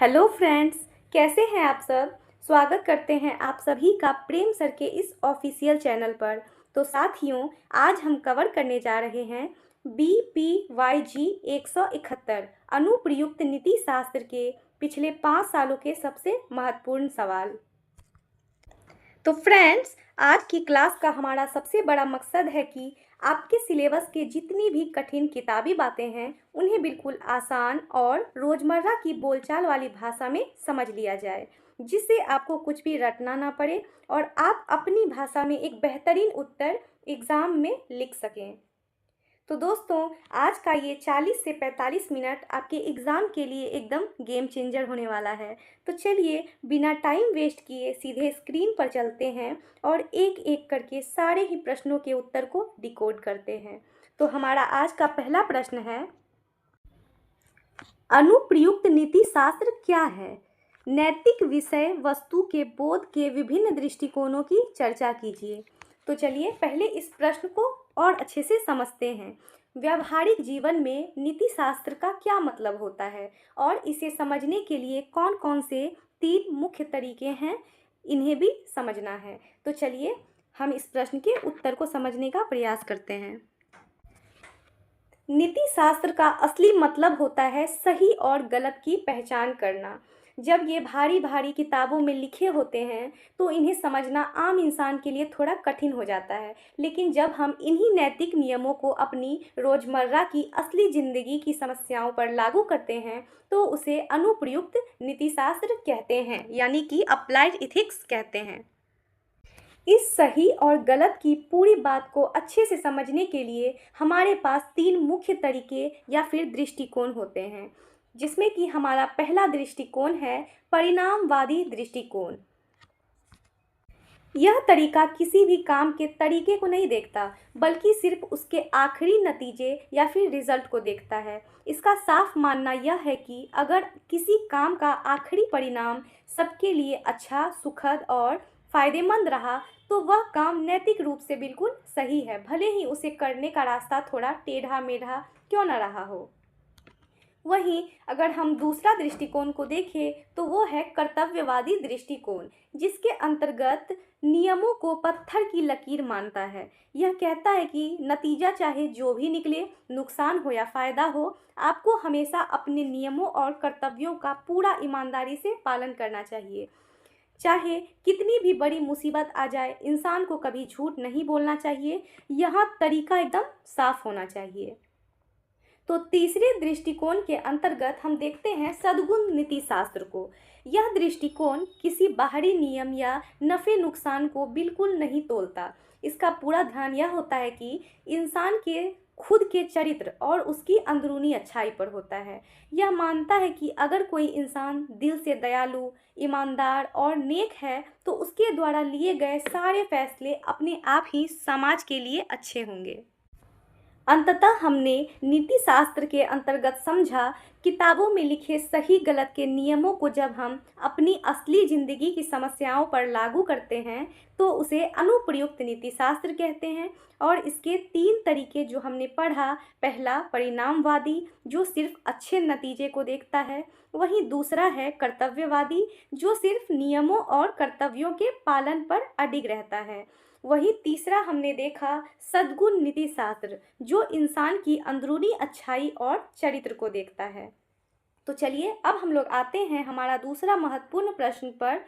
Hello friends, कैसे हैं आप सब। स्वागत करते हैं आप सभी का प्रेम सर के इस ऑफिशियल चैनल पर। तो साथियों, आज हम कवर करने जा रहे हैं BPYG 171 अनुप्रयुक्त नीति शास्त्र के पिछले 5 सालों के सबसे महत्वपूर्ण सवाल। तो फ्रेंड्स, आज की क्लास का हमारा सबसे बड़ा मकसद है कि आपके सिलेबस के जितनी भी कठिन किताबी बातें हैं उन्हें बिल्कुल आसान और रोज़मर्रा की बोलचाल वाली भाषा में समझ लिया जाए, जिससे आपको कुछ भी रटना ना पड़े और आप अपनी भाषा में एक बेहतरीन उत्तर एग्ज़ाम में लिख सकें। तो दोस्तों, आज का ये 40 से 45 मिनट आपके एग्ज़ाम के लिए एकदम गेम चेंजर होने वाला है। तो चलिए बिना टाइम वेस्ट किए सीधे स्क्रीन पर चलते हैं और एक एक करके सारे ही प्रश्नों के उत्तर को डिकोड करते हैं। तो हमारा आज का पहला प्रश्न है, अनुप्रयुक्त नीति शास्त्र क्या है? नैतिक विषय वस्तु के बोध के विभिन्न दृष्टिकोणों की चर्चा कीजिए। तो चलिए पहले इस प्रश्न को और अच्छे से समझते हैं। व्यावहारिक जीवन में नीति शास्त्र का क्या मतलब होता है और इसे समझने के लिए कौन कौन से 3 मुख्य तरीके हैं, इन्हें भी समझना है। तो चलिए हम इस प्रश्न के उत्तर को समझने का प्रयास करते हैं। नीति शास्त्र का असली मतलब होता है सही और गलत की पहचान करना। जब ये भारी भारी किताबों में लिखे होते हैं तो इन्हें समझना आम इंसान के लिए थोड़ा कठिन हो जाता है, लेकिन जब हम इन्हीं नैतिक नियमों को अपनी रोज़मर्रा की असली ज़िंदगी की समस्याओं पर लागू करते हैं तो उसे अनुप्रयुक्त नीति शास्त्र कहते हैं, यानी कि अप्लाइड इथिक्स कहते हैं। इस सही और गलत की पूरी बात को अच्छे से समझने के लिए हमारे पास 3 मुख्य तरीके या फिर दृष्टिकोण होते हैं, जिसमें कि हमारा पहला दृष्टिकोण है परिणामवादी दृष्टिकोण। यह तरीका किसी भी काम के तरीके को नहीं देखता, बल्कि सिर्फ उसके आखिरी नतीजे या फिर रिजल्ट को देखता है। इसका साफ मानना यह है कि अगर किसी काम का आखिरी परिणाम सबके लिए अच्छा, सुखद और फायदेमंद रहा तो वह काम नैतिक रूप से बिल्कुल सही है, भले ही उसे करने का रास्ता थोड़ा टेढ़ा मेढ़ा क्यों न रहा हो। वहीं अगर हम दूसरा दृष्टिकोण को देखें तो वो है कर्तव्यवादी दृष्टिकोण, जिसके अंतर्गत नियमों को पत्थर की लकीर मानता है। यह कहता है कि नतीजा चाहे जो भी निकले, नुकसान हो या फायदा हो, आपको हमेशा अपने नियमों और कर्तव्यों का पूरा ईमानदारी से पालन करना चाहिए। चाहे कितनी भी बड़ी मुसीबत आ जाए, इंसान को कभी झूठ नहीं बोलना चाहिए। यहाँ तरीका एकदम साफ होना चाहिए। तो तीसरे दृष्टिकोण के अंतर्गत हम देखते हैं सद्गुण नीति शास्त्र को। यह दृष्टिकोण किसी बाहरी नियम या नफ़े नुकसान को बिल्कुल नहीं तोलता। इसका पूरा ध्यान यह होता है कि इंसान के खुद के चरित्र और उसकी अंदरूनी अच्छाई पर होता है। यह मानता है कि अगर कोई इंसान दिल से दयालु, ईमानदार और नेक है तो उसके द्वारा लिए गए सारे फैसले अपने आप ही समाज के लिए अच्छे होंगे। अंततः हमने नीति शास्त्र के अंतर्गत समझा, किताबों में लिखे सही गलत के नियमों को जब हम अपनी असली ज़िंदगी की समस्याओं पर लागू करते हैं तो उसे अनुप्रयुक्त नीति शास्त्र कहते हैं। और इसके 3 तरीके जो हमने पढ़ा, पहला परिणामवादी जो सिर्फ अच्छे नतीजे को देखता है, वहीं दूसरा है कर्तव्यवादी जो सिर्फ नियमों और कर्तव्यों के पालन पर अडिग रहता है, वही तीसरा हमने देखा सद्गुण नीति शास्त्र जो इंसान की अंदरूनी अच्छाई और चरित्र को देखता है। तो चलिए अब हम लोग आते हैं हमारा दूसरा महत्वपूर्ण प्रश्न पर।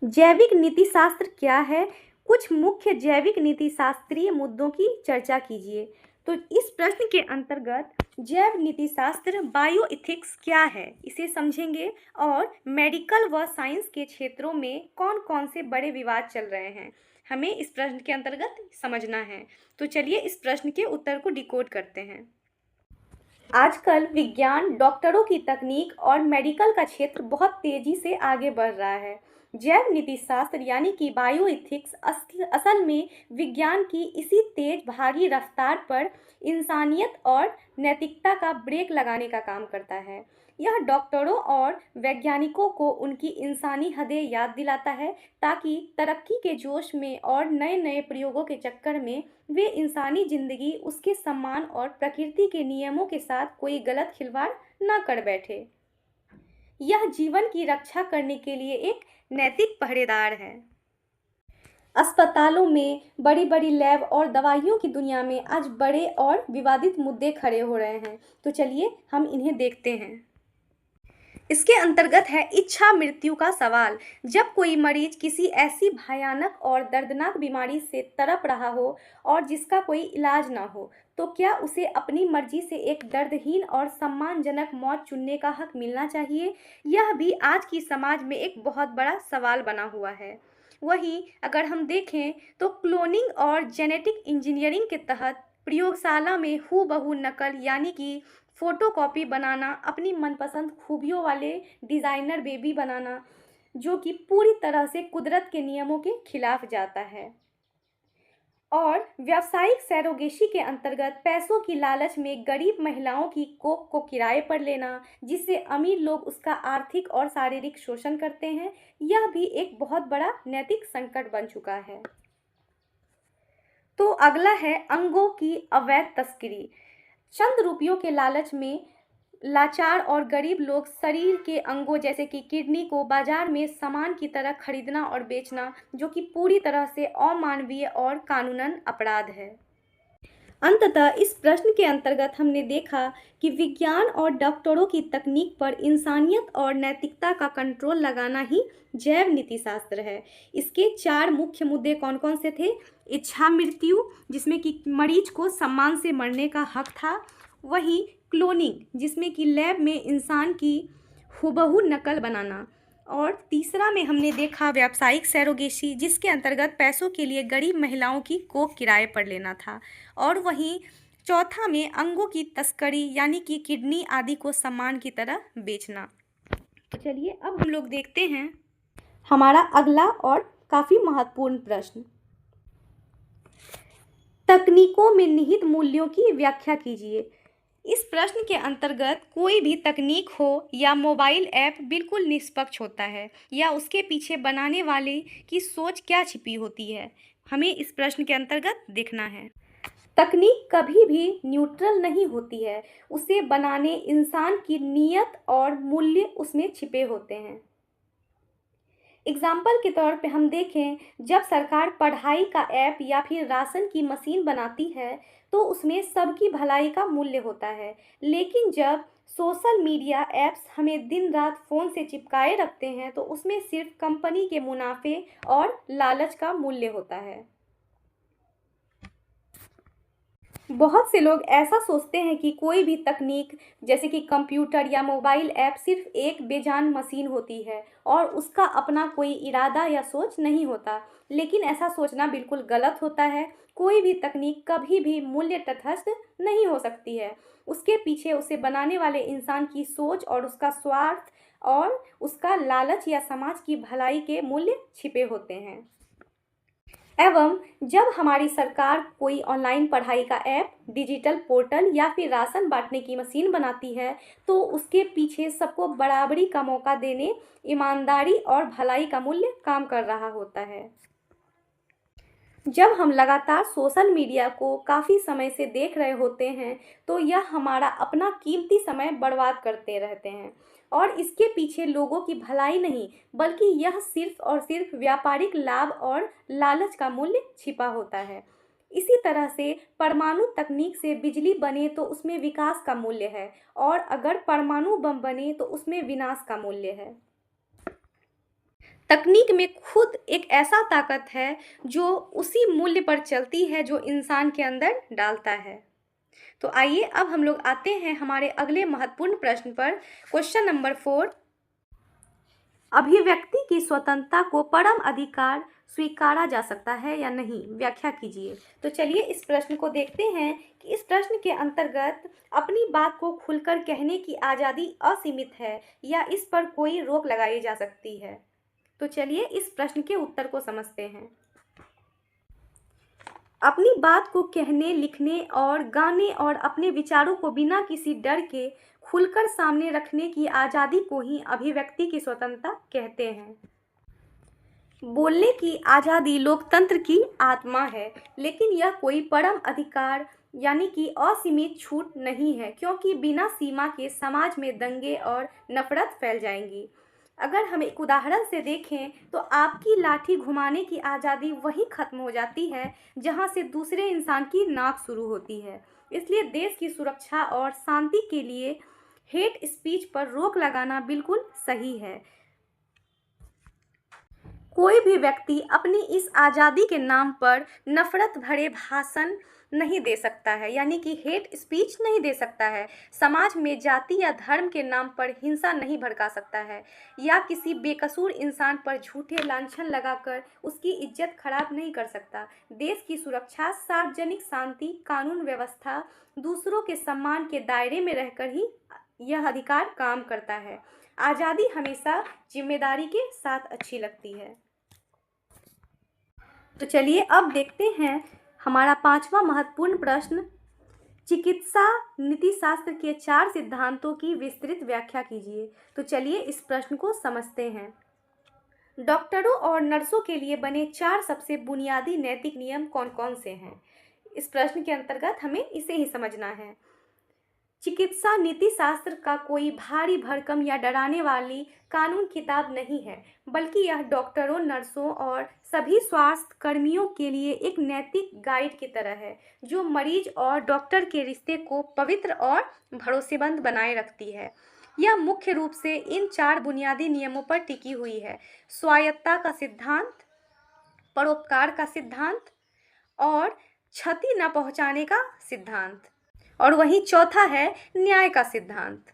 जैविक नीति शास्त्र क्या है? कुछ मुख्य जैविक नीति शास्त्रीय मुद्दों की चर्चा कीजिए। तो इस प्रश्न के अंतर्गत जैव नीति शास्त्र बायो इथिक्स क्या है, इसे समझेंगे और मेडिकल व साइंस के क्षेत्रों में कौन कौन से बड़े विवाद चल रहे हैं, हमें इस प्रश्न के अंतर्गत समझना है। तो चलिए इस प्रश्न के उत्तर को डिकोड करते हैं। आजकल विज्ञान, डॉक्टरों की तकनीक और मेडिकल का क्षेत्र बहुत तेज़ी से आगे बढ़ रहा है। जैव नीति शास्त्र यानी कि बायो इथिक्स असल में विज्ञान की इसी तेज भागी रफ्तार पर इंसानियत और नैतिकता का ब्रेक लगाने का काम करता है। यह डॉक्टरों और वैज्ञानिकों को उनकी इंसानी हदें याद दिलाता है, ताकि तरक्की के जोश में और नए नए प्रयोगों के चक्कर में वे इंसानी जिंदगी, उसके सम्मान और प्रकृति के नियमों के साथ कोई गलत खिलवाड़ न कर बैठे। यह जीवन की रक्षा करने के लिए एक नैतिक पहरेदार है। अस्पतालों में बड़ी बड़ी लैब और दवाइयों की दुनिया में आज बड़े और विवादित मुद्दे खड़े हो रहे हैं। तो चलिए हम इन्हें देखते हैं। इसके अंतर्गत है इच्छा मृत्यु का सवाल। जब कोई मरीज किसी ऐसी भयानक और दर्दनाक बीमारी से तड़प रहा हो और जिसका कोई इलाज ना हो, तो क्या उसे अपनी मर्जी से एक दर्दहीन और सम्मानजनक मौत चुनने का हक मिलना चाहिए? यह भी आज की समाज में एक बहुत बड़ा सवाल बना हुआ है। वहीं अगर हम देखें तो क्लोनिंग और जेनेटिक इंजीनियरिंग के तहत प्रयोगशाला में हूबहू नकल यानी कि फोटोकॉपी बनाना, अपनी मनपसंद खूबियों वाले डिज़ाइनर बेबी बनाना, जो कि पूरी तरह से कुदरत के नियमों के खिलाफ जाता है। और व्यावसायिक सैरोगेसी के अंतर्गत पैसों की लालच में गरीब महिलाओं की कोख को किराए पर लेना, जिससे अमीर लोग उसका आर्थिक और शारीरिक शोषण करते हैं, यह भी एक बहुत बड़ा नैतिक संकट बन चुका है। तो अगला है अंगों की अवैध तस्करी। चंद रुपयों के लालच में लाचार और गरीब लोग शरीर के अंगों जैसे कि किडनी को बाजार में सामान की तरह खरीदना और बेचना, जो कि पूरी तरह से अमानवीय और कानूनन अपराध है। अंततः इस प्रश्न के अंतर्गत हमने देखा कि विज्ञान और डॉक्टरों की तकनीक पर इंसानियत और नैतिकता का कंट्रोल लगाना ही जैव नीति शास्त्र है। इसके 4 मुख्य मुद्दे कौन कौन से थे? इच्छा मृत्यु, जिसमें कि मरीज को सम्मान से मरने का हक था। वहीं क्लोनिंग, जिसमें कि लैब में इंसान की हूबहू नकल बनाना। और तीसरा में हमने देखा व्यावसायिक सैरोगेसी, जिसके अंतर्गत पैसों के लिए गरीब महिलाओं की कोख किराए पर लेना था। और वहीं चौथा में अंगों की तस्करी यानी कि किडनी आदि को सामान की तरह बेचना। तो चलिए अब हम लोग देखते हैं हमारा अगला और काफ़ी महत्वपूर्ण प्रश्न। तकनीकों में निहित मूल्यों की व्याख्या कीजिए। इस प्रश्न के अंतर्गत कोई भी तकनीक हो या मोबाइल ऐप बिल्कुल निष्पक्ष होता है, या उसके पीछे बनाने वाले की सोच क्या छिपी होती है, हमें इस प्रश्न के अंतर्गत देखना है। तकनीक कभी भी न्यूट्रल नहीं होती है, उसे बनाने इंसान की नीयत और मूल्य उसमें छिपे होते हैं। एग्जाम्पल के तौर पे हम देखें, जब सरकार पढ़ाई का ऐप या फिर राशन की मशीन बनाती है तो उसमें सबकी भलाई का मूल्य होता है, लेकिन जब सोशल मीडिया ऐप्स हमें दिन रात फ़ोन से चिपकाए रखते हैं तो उसमें सिर्फ कंपनी के मुनाफे और लालच का मूल्य होता है। बहुत से लोग ऐसा सोचते हैं कि कोई भी तकनीक जैसे कि कंप्यूटर या मोबाइल ऐप सिर्फ एक बेजान मशीन होती है और उसका अपना कोई इरादा या सोच नहीं होता, लेकिन ऐसा सोचना बिल्कुल गलत होता है। कोई भी तकनीक कभी भी मूल्य तटस्थ नहीं हो सकती है, उसके पीछे उसे बनाने वाले इंसान की सोच और उसका स्वार्थ और उसका लालच या समाज की भलाई के मूल्य छिपे होते हैं। एवं जब हमारी सरकार कोई ऑनलाइन पढ़ाई का ऐप, डिजिटल पोर्टल या फिर राशन बांटने की मशीन बनाती है तो उसके पीछे सबको बराबरी का मौका देने, ईमानदारी और भलाई का मूल्य काम कर रहा होता है। जब हम लगातार सोशल मीडिया को काफ़ी समय से देख रहे होते हैं तो यह हमारा अपना कीमती समय बर्बाद करते रहते हैं, और इसके पीछे लोगों की भलाई नहीं बल्कि यह सिर्फ और सिर्फ व्यापारिक लाभ और लालच का मूल्य छिपा होता है। इसी तरह से परमाणु तकनीक से बिजली बने तो उसमें विकास का मूल्य है, और अगर परमाणु बम बने तो उसमें विनाश का मूल्य है। तकनीक में खुद एक ऐसा ताकत है जो उसी मूल्य पर चलती है जो इंसान के अंदर डालता है। तो आइए अब हम लोग आते हैं हमारे अगले महत्वपूर्ण प्रश्न पर। क्वेश्चन नंबर 4, अभिव्यक्ति की स्वतंत्रता को परम अधिकार स्वीकारा जा सकता है या नहीं, व्याख्या कीजिए। तो चलिए इस प्रश्न को देखते हैं कि इस प्रश्न के अंतर्गत अपनी बात को खुलकर कहने की आज़ादी असीमित है या इस पर कोई रोक लगाई जा सकती है। तो चलिए इस प्रश्न के उत्तर को समझते हैं। अपनी बात को कहने, लिखने और गाने और अपने विचारों को बिना किसी डर के खुलकर सामने रखने की आज़ादी को ही अभिव्यक्ति की स्वतंत्रता कहते हैं। बोलने की आज़ादी लोकतंत्र की आत्मा है, लेकिन यह कोई परम अधिकार यानी कि असीमित छूट नहीं है, क्योंकि बिना सीमा के समाज में दंगे और नफरत फैल जाएंगी। अगर हम एक उदाहरण से देखें तो आपकी लाठी घुमाने की आज़ादी वहीं खत्म हो जाती है जहां से दूसरे इंसान की नाक शुरू होती है। इसलिए देश की सुरक्षा और शांति के लिए हेट स्पीच पर रोक लगाना बिल्कुल सही है। कोई भी व्यक्ति अपनी इस आज़ादी के नाम पर नफरत भरे भाषण नहीं दे सकता है, यानी कि हेट स्पीच नहीं दे सकता है। समाज में जाति या धर्म के नाम पर हिंसा नहीं भड़का सकता है, या किसी बेकसूर इंसान पर झूठे लांछन लगाकर उसकी इज्जत खराब नहीं कर सकता। देश की सुरक्षा, सार्वजनिक शांति, कानून व्यवस्था, दूसरों के सम्मान के दायरे में रहकर ही यह अधिकार काम करता है। आज़ादी हमेशा जिम्मेदारी के साथ अच्छी लगती है। तो चलिए अब देखते हैं हमारा 5वां महत्वपूर्ण प्रश्न। चिकित्सा नीतिशास्त्र के 4 सिद्धांतों की विस्तृत व्याख्या कीजिए। तो चलिए इस प्रश्न को समझते हैं। डॉक्टरों और नर्सों के लिए बने 4 सबसे बुनियादी नैतिक नियम कौन कौन से हैं? इस प्रश्न के अंतर्गत हमें इसे ही समझना है। चिकित्सा नीति शास्त्र का कोई भारी भरकम या डराने वाली कानून किताब नहीं है, बल्कि यह डॉक्टरों, नर्सों और सभी स्वास्थ्य कर्मियों के लिए एक नैतिक गाइड की तरह है, जो मरीज और डॉक्टर के रिश्ते को पवित्र और भरोसेमंद बनाए रखती है। यह मुख्य रूप से इन 4 बुनियादी नियमों पर टिकी हुई है: स्वायत्तता का सिद्धांत, परोपकार का सिद्धांत और क्षति न पहुंचाने का सिद्धांत। और वहीं चौथा है न्याय का सिद्धांत।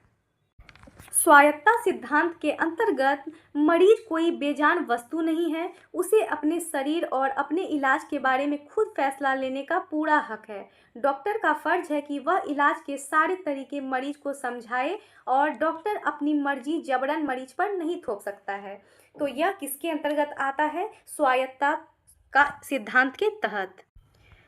स्वायत्तता सिद्धांत के अंतर्गत मरीज कोई बेजान वस्तु नहीं है, उसे अपने शरीर और अपने इलाज के बारे में खुद फैसला लेने का पूरा हक है। डॉक्टर का फर्ज है कि वह इलाज के सारे तरीके मरीज को समझाए, और डॉक्टर अपनी मर्जी जबरन मरीज पर नहीं थोप सकता है। तो यह किसके अंतर्गत आता है? स्वायत्तता का सिद्धांत के तहत।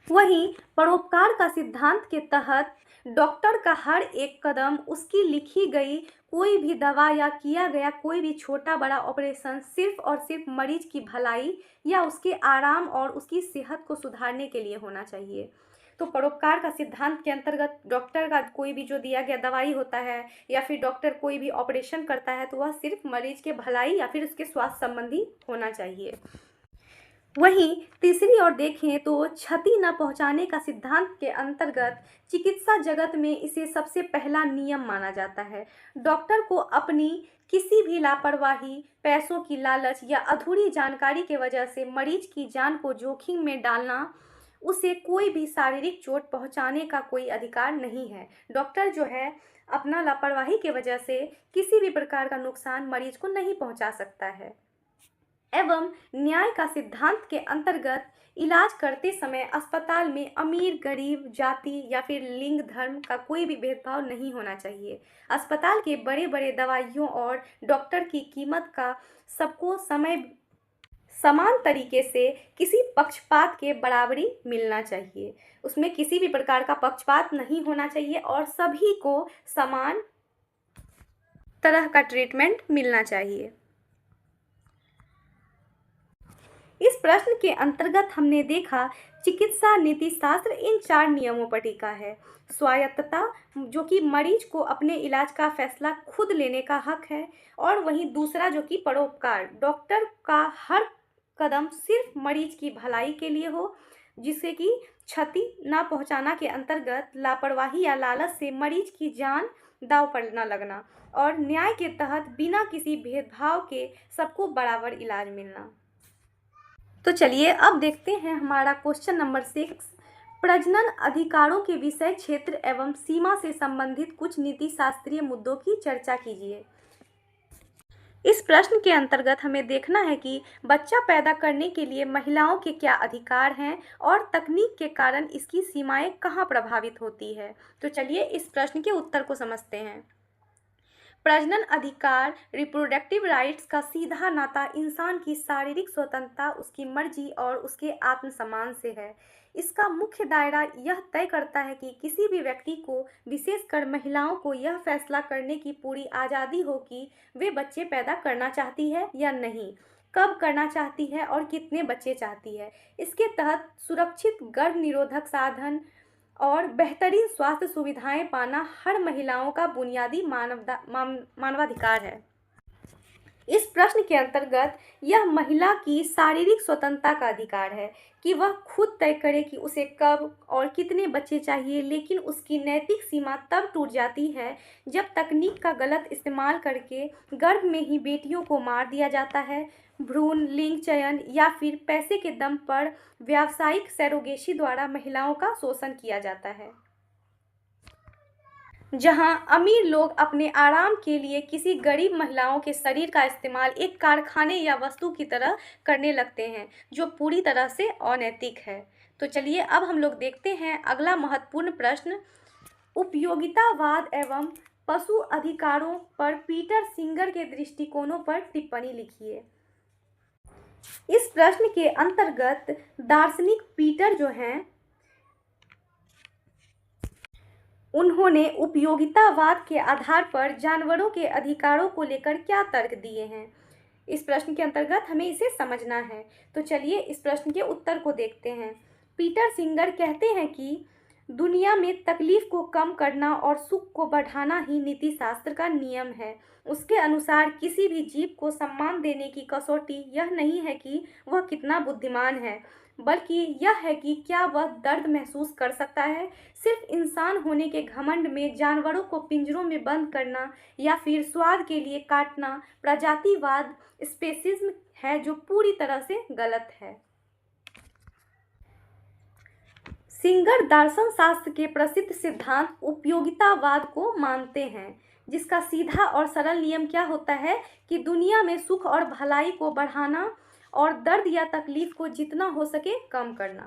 वहीं परोपकार का सिद्धांत के तहत डॉक्टर का हर एक कदम, उसकी लिखी गई कोई भी दवा या किया गया कोई भी छोटा बड़ा ऑपरेशन सिर्फ और सिर्फ मरीज की भलाई या उसके आराम और उसकी सेहत को सुधारने के लिए होना चाहिए। तो परोपकार का सिद्धांत के अंतर्गत डॉक्टर का कोई भी जो दिया गया दवाई होता है या फिर डॉक्टर कोई भी ऑपरेशन करता है तो वह सिर्फ मरीज के भलाई या फिर उसके स्वास्थ्य संबंधी होना चाहिए। वहीं तीसरी ओर देखें तो क्षति न पहुंचाने का सिद्धांत के अंतर्गत चिकित्सा जगत में इसे सबसे पहला नियम माना जाता है। डॉक्टर को अपनी किसी भी लापरवाही, पैसों की लालच या अधूरी जानकारी के वजह से मरीज की जान को जोखिम में डालना, उसे कोई भी शारीरिक चोट पहुंचाने का कोई अधिकार नहीं है। डॉक्टर जो है अपना लापरवाही के वजह से किसी भी प्रकार का नुकसान मरीज को नहीं पहुंचा सकता है। एवं न्याय का सिद्धांत के अंतर्गत इलाज करते समय अस्पताल में अमीर, गरीब, जाति या फिर लिंग, धर्म का कोई भी भेदभाव नहीं होना चाहिए। अस्पताल के बड़े बड़े दवाइयों और डॉक्टर की कीमत का सबको समान तरीके से किसी पक्षपात के बराबरी मिलना चाहिए। उसमें किसी भी प्रकार का पक्षपात नहीं होना चाहिए और सभी को समान तरह का ट्रीटमेंट मिलना चाहिए। इस प्रश्न के अंतर्गत हमने देखा चिकित्सा नीति शास्त्र इन 4 नियमों पर टिका है। स्वायत्तता, जो कि मरीज को अपने इलाज का फैसला खुद लेने का हक है, और वहीं दूसरा जो कि परोपकार, डॉक्टर का हर कदम सिर्फ मरीज की भलाई के लिए हो, जिससे कि क्षति न पहुंचाना के अंतर्गत लापरवाही या लालच से मरीज की जान दांव पर न लगना, और न्याय के तहत बिना किसी भेदभाव के सबको बराबर इलाज मिलना। तो चलिए अब देखते हैं हमारा क्वेश्चन नंबर 6। प्रजनन अधिकारों के विषय क्षेत्र एवं सीमा से संबंधित कुछ नीति शास्त्रीय मुद्दों की चर्चा कीजिए। इस प्रश्न के अंतर्गत हमें देखना है कि बच्चा पैदा करने के लिए महिलाओं के क्या अधिकार हैं और तकनीक के कारण इसकी सीमाएं कहाँ प्रभावित होती है। तो चलिए इस प्रश्न के उत्तर को समझते हैं। प्रजनन अधिकार, रिप्रोडक्टिव राइट्स का सीधा नाता इंसान की शारीरिक स्वतंत्रता, उसकी मर्जी और उसके आत्मसम्मान से है। इसका मुख्य दायरा यह तय करता है कि किसी भी व्यक्ति को, विशेषकर महिलाओं को, यह फैसला करने की पूरी आज़ादी हो कि वे बच्चे पैदा करना चाहती है या नहीं। कब करना चाहती है और कितने बच्चे चाहती है। इसके तहत सुरक्षित गर्भ निरोधक साधन और बेहतरीन स्वास्थ्य सुविधाएं पाना हर महिलाओं का बुनियादी मानवाधिकार है। इस प्रश्न के अंतर्गत यह महिला की शारीरिक स्वतंत्रता का अधिकार है कि वह खुद तय करे कि उसे कब और कितने बच्चे चाहिए, लेकिन उसकी नैतिक सीमा तब टूट जाती है जब तकनीक का गलत इस्तेमाल करके गर्भ में ही बेटियों को मार दिया जाता है, भ्रूण लिंग चयन या फिर पैसे के दम पर व्यावसायिक सरोगेसी द्वारा महिलाओं का शोषण किया जाता है। जहां अमीर लोग अपने आराम के लिए किसी गरीब महिलाओं के शरीर का इस्तेमाल एक कारखाने या वस्तु की तरह करने लगते हैं, जो पूरी तरह से अनैतिक है। तो चलिए अब हम लोग देखते हैं अगला महत्वपूर्ण प्रश्न, उपयोगितावाद एवं पशु अधिकारों पर पीटर सिंगर के दृष्टिकोणों पर टिप्पणी लिखिए। इस प्रश्न के अंतर्गत दार्शनिक पीटर जो हैं, उन्होंने उपयोगितावाद के आधार पर जानवरों के अधिकारों को लेकर क्या तर्क दिए हैं। इस प्रश्न के अंतर्गत हमें इसे समझना है। तो चलिए इस प्रश्न के उत्तर को देखते हैं। पीटर सिंगर कहते हैं कि दुनिया में तकलीफ को कम करना और सुख को बढ़ाना ही नीति शास्त्र का नियम है। उसके अनुसार किसी भी जीव को सम्मान देने की कसौटी यह नहीं है कि वह कितना बुद्धिमान है, बल्कि यह है कि क्या वह दर्द महसूस कर सकता है। सिर्फ इंसान होने के घमंड में जानवरों को पिंजरों में बंद करना या फिर स्वाद के लिए काटना प्रजातिवाद स्पेसिज्म है, जो पूरी तरह से गलत है। सिंगर दर्शन शास्त्र के प्रसिद्ध सिद्धांत उपयोगितावाद को मानते हैं, जिसका सीधा और सरल नियम क्या होता है कि दुनिया में सुख और भलाई को बढ़ाना और दर्द या तकलीफ को जितना हो सके कम करना।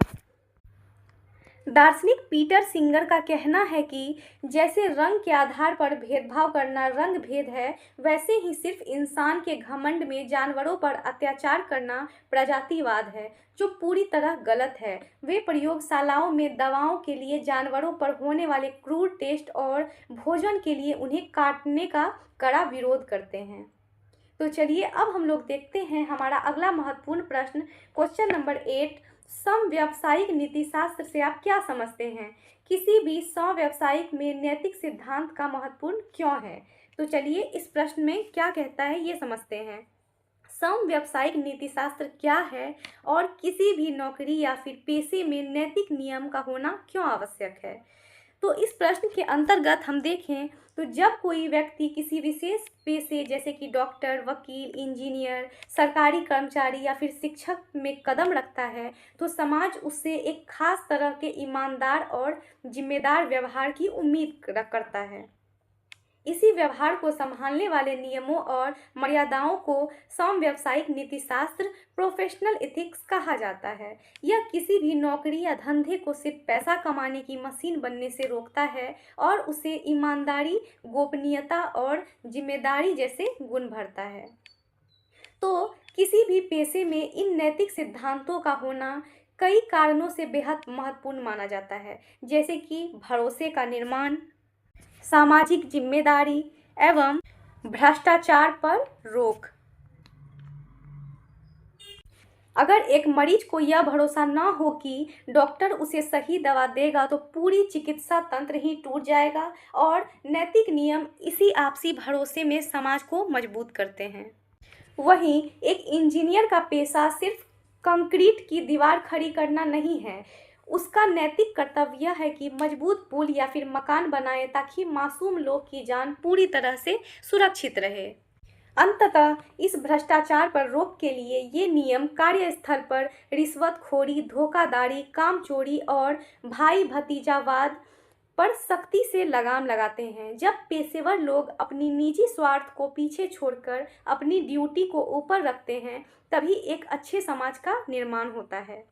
दार्शनिक पीटर सिंगर का कहना है कि जैसे रंग के आधार पर भेदभाव करना रंग भेद है, वैसे ही सिर्फ इंसान के घमंड में जानवरों पर अत्याचार करना प्रजातिवाद है, जो पूरी तरह गलत है। वे प्रयोगशालाओं में दवाओं के लिए जानवरों पर होने वाले क्रूर टेस्ट और भोजन के लिए उन्हें काटने का कड़ा विरोध करते हैं। तो चलिए अब हम लोग देखते हैं हमारा अगला महत्वपूर्ण प्रश्न, क्वेश्चन नंबर 8, समव्यावसायिक नीति शास्त्र से आप क्या समझते हैं? किसी भी समव्यावसायिक में नैतिक सिद्धांत का महत्वपूर्ण क्यों है? तो चलिए इस प्रश्न में क्या कहता है ये समझते हैं। समव्यावसायिक नीति शास्त्र क्या है और किसी भी नौकरी या फिर पेशे में नैतिक नियम का होना क्यों आवश्यक है? तो इस प्रश्न के अंतर्गत हम देखें तो जब कोई व्यक्ति किसी विशेष पेशे जैसे कि डॉक्टर, वकील, इंजीनियर, सरकारी कर्मचारी या फिर शिक्षक में कदम रखता है, तो समाज उससे एक खास तरह के ईमानदार और जिम्मेदार व्यवहार की उम्मीद करता है। इसी व्यवहार को संभालने वाले नियमों और मर्यादाओं को समव्यावसायिक नीतिशास्त्र प्रोफेशनल एथिक्स कहा जाता है। यह किसी भी नौकरी या धंधे को सिर्फ पैसा कमाने की मशीन बनने से रोकता है और उसे ईमानदारी, गोपनीयता और जिम्मेदारी जैसे गुण भरता है। तो किसी भी पेशे में इन नैतिक सिद्धांतों का होना कई कारणों से बेहद महत्वपूर्ण माना जाता है, जैसे कि भरोसे का निर्माण, सामाजिक जिम्मेदारी एवं भ्रष्टाचार पर रोक। अगर एक मरीज को यह भरोसा न हो कि डॉक्टर उसे सही दवा देगा, तो पूरी चिकित्सा तंत्र ही टूट जाएगा और नैतिक नियम इसी आपसी भरोसे में समाज को मजबूत करते हैं। वहीं एक इंजीनियर का पेशा सिर्फ कंक्रीट की दीवार खड़ी करना नहीं है। उसका नैतिक कर्तव्य यह है कि मजबूत पुल या फिर मकान बनाए ताकि मासूम लोग की जान पूरी तरह से सुरक्षित रहे। अंततः इस भ्रष्टाचार पर रोक के लिए ये नियम कार्यस्थल पर रिश्वतखोरी, धोखाधड़ी, कामचोरी और भाई भतीजावाद पर सख्ती से लगाम लगाते हैं। जब पेशेवर लोग अपनी निजी स्वार्थ को पीछे छोड़कर अपनी ड्यूटी को ऊपर रखते हैं, तभी एक अच्छे समाज का निर्माण होता है।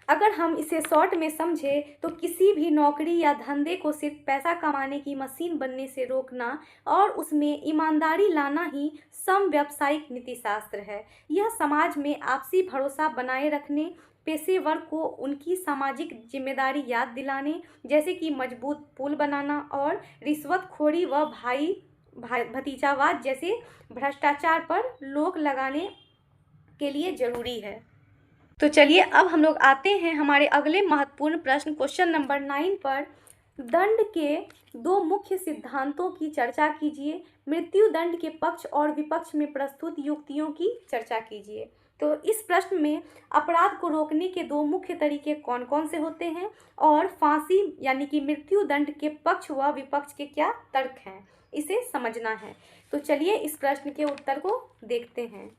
अगर हम इसे शॉर्ट में समझें तो किसी भी नौकरी या धंधे को सिर्फ पैसा कमाने की मशीन बनने से रोकना और उसमें ईमानदारी लाना ही समव्यावसायिक नीतिशास्त्र है। यह समाज में आपसी भरोसा बनाए रखने, पेशेवर को उनकी सामाजिक जिम्मेदारी याद दिलाने, जैसे कि मजबूत पुल बनाना, और रिश्वतखोरी व भाई भतीजावाद जैसे भ्रष्टाचार पर रोक लगाने के लिए जरूरी है। तो चलिए अब हम लोग आते हैं हमारे अगले महत्वपूर्ण प्रश्न क्वेश्चन नंबर 9 पर। दंड के दो मुख्य सिद्धांतों की चर्चा कीजिए। मृत्यु दंड के पक्ष और विपक्ष में प्रस्तुत युक्तियों की चर्चा कीजिए। तो इस प्रश्न में अपराध को रोकने के दो मुख्य तरीके कौन कौन से होते हैं और फांसी यानी कि मृत्यु दंड के पक्ष व विपक्ष के क्या तर्क हैं, इसे समझना है। तो चलिए इस प्रश्न के उत्तर को देखते हैं।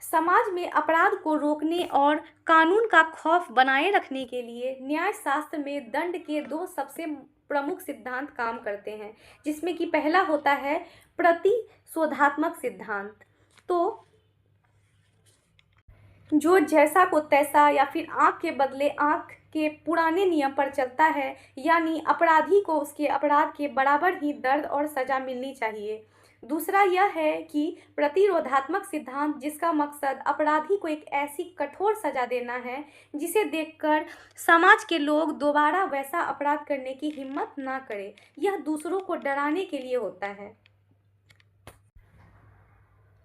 समाज में अपराध को रोकने और कानून का खौफ बनाए रखने के लिए न्याय शास्त्र में दंड के दो सबसे प्रमुख सिद्धांत काम करते हैं, जिसमें कि पहला होता है प्रतिशोधात्मक सिद्धांत। तो जो जैसा को तैसा या फिर आंख के बदले आंख के पुराने नियम पर चलता है, यानी अपराधी को उसके अपराध के बराबर ही दर्द और सजा मिलनी चाहिए। दूसरा यह है कि प्रतिरोधात्मक सिद्धांत, जिसका मकसद अपराधी को एक ऐसी कठोर सजा देना है जिसे देखकर समाज के लोग दोबारा वैसा अपराध करने की हिम्मत ना करें। यह दूसरों को डराने के लिए होता है।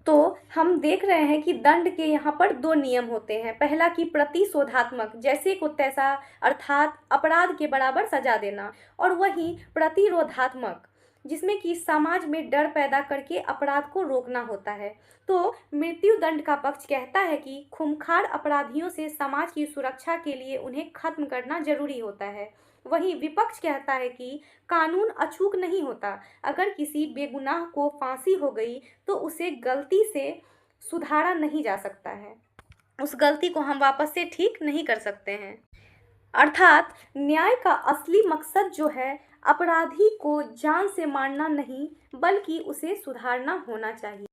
तो हम देख रहे हैं कि दंड के यहाँ पर दो नियम होते हैं। पहला कि प्रतिशोधात्मक, जैसे को तैसा, अर्थात अपराध के बराबर सजा देना, और वहीं प्रतिरोधात्मक, जिसमें कि समाज में डर पैदा करके अपराध को रोकना होता है। तो मृत्यु दंड का पक्ष कहता है कि खूंखार अपराधियों से समाज की सुरक्षा के लिए उन्हें खत्म करना जरूरी होता है। वहीं विपक्ष कहता है कि कानून अचूक नहीं होता। अगर किसी बेगुनाह को फांसी हो गई तो उसे गलती से सुधारा नहीं जा सकता है, उस गलती को हम वापस से ठीक नहीं कर सकते हैं। अर्थात न्याय का असली मकसद जो है, अपराधी को जान से मारना नहीं बल्कि उसे सुधारना होना चाहिए।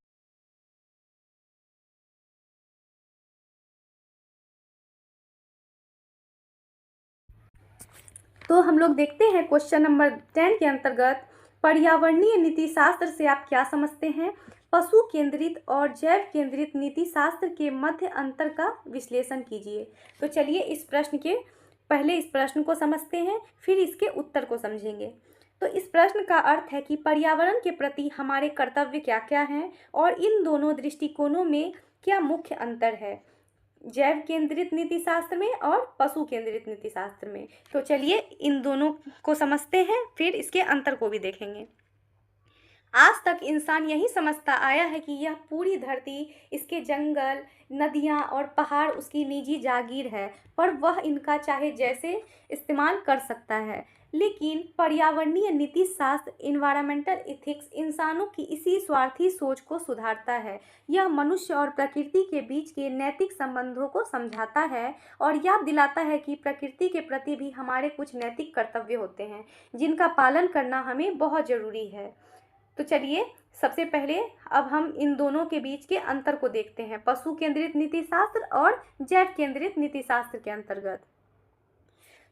तो हम लोग देखते हैं क्वेश्चन नंबर 10 के अंतर्गत पर्यावरणीय नीति शास्त्र से आप क्या समझते हैं। पशु केंद्रित और जैव केंद्रित नीति शास्त्र के मध्य अंतर का विश्लेषण कीजिए। तो चलिए इस प्रश्न को समझते हैं, फिर इसके उत्तर को समझेंगे। तो इस प्रश्न का अर्थ है कि पर्यावरण के प्रति हमारे कर्तव्य क्या क्या हैं और इन दोनों दृष्टिकोणों में क्या मुख्य अंतर है, जैव केंद्रित नीति शास्त्र में और पशु केंद्रित नीति शास्त्र में। तो चलिए इन दोनों को समझते हैं, फिर इसके अंतर को भी देखेंगे। आज तक इंसान यही समझता आया है कि यह पूरी धरती, इसके जंगल, नदियाँ और पहाड़ उसकी निजी जागीर है, पर वह इनका चाहे जैसे इस्तेमाल कर सकता है। लेकिन पर्यावरणीय नीति शास्त्र, इन्वायरमेंटल इथिक्स, इंसानों की इसी स्वार्थी सोच को सुधारता है। यह मनुष्य और प्रकृति के बीच के नैतिक संबंधों को समझाता है और याद दिलाता है कि प्रकृति के प्रति भी हमारे कुछ नैतिक कर्तव्य होते हैं, जिनका पालन करना हमें बहुत ज़रूरी है। तो चलिए सबसे पहले अब हम इन दोनों के बीच के अंतर को देखते हैं, पशु केंद्रित नीति शास्त्र और जैव केंद्रित नीति शास्त्र के अंतर्गत।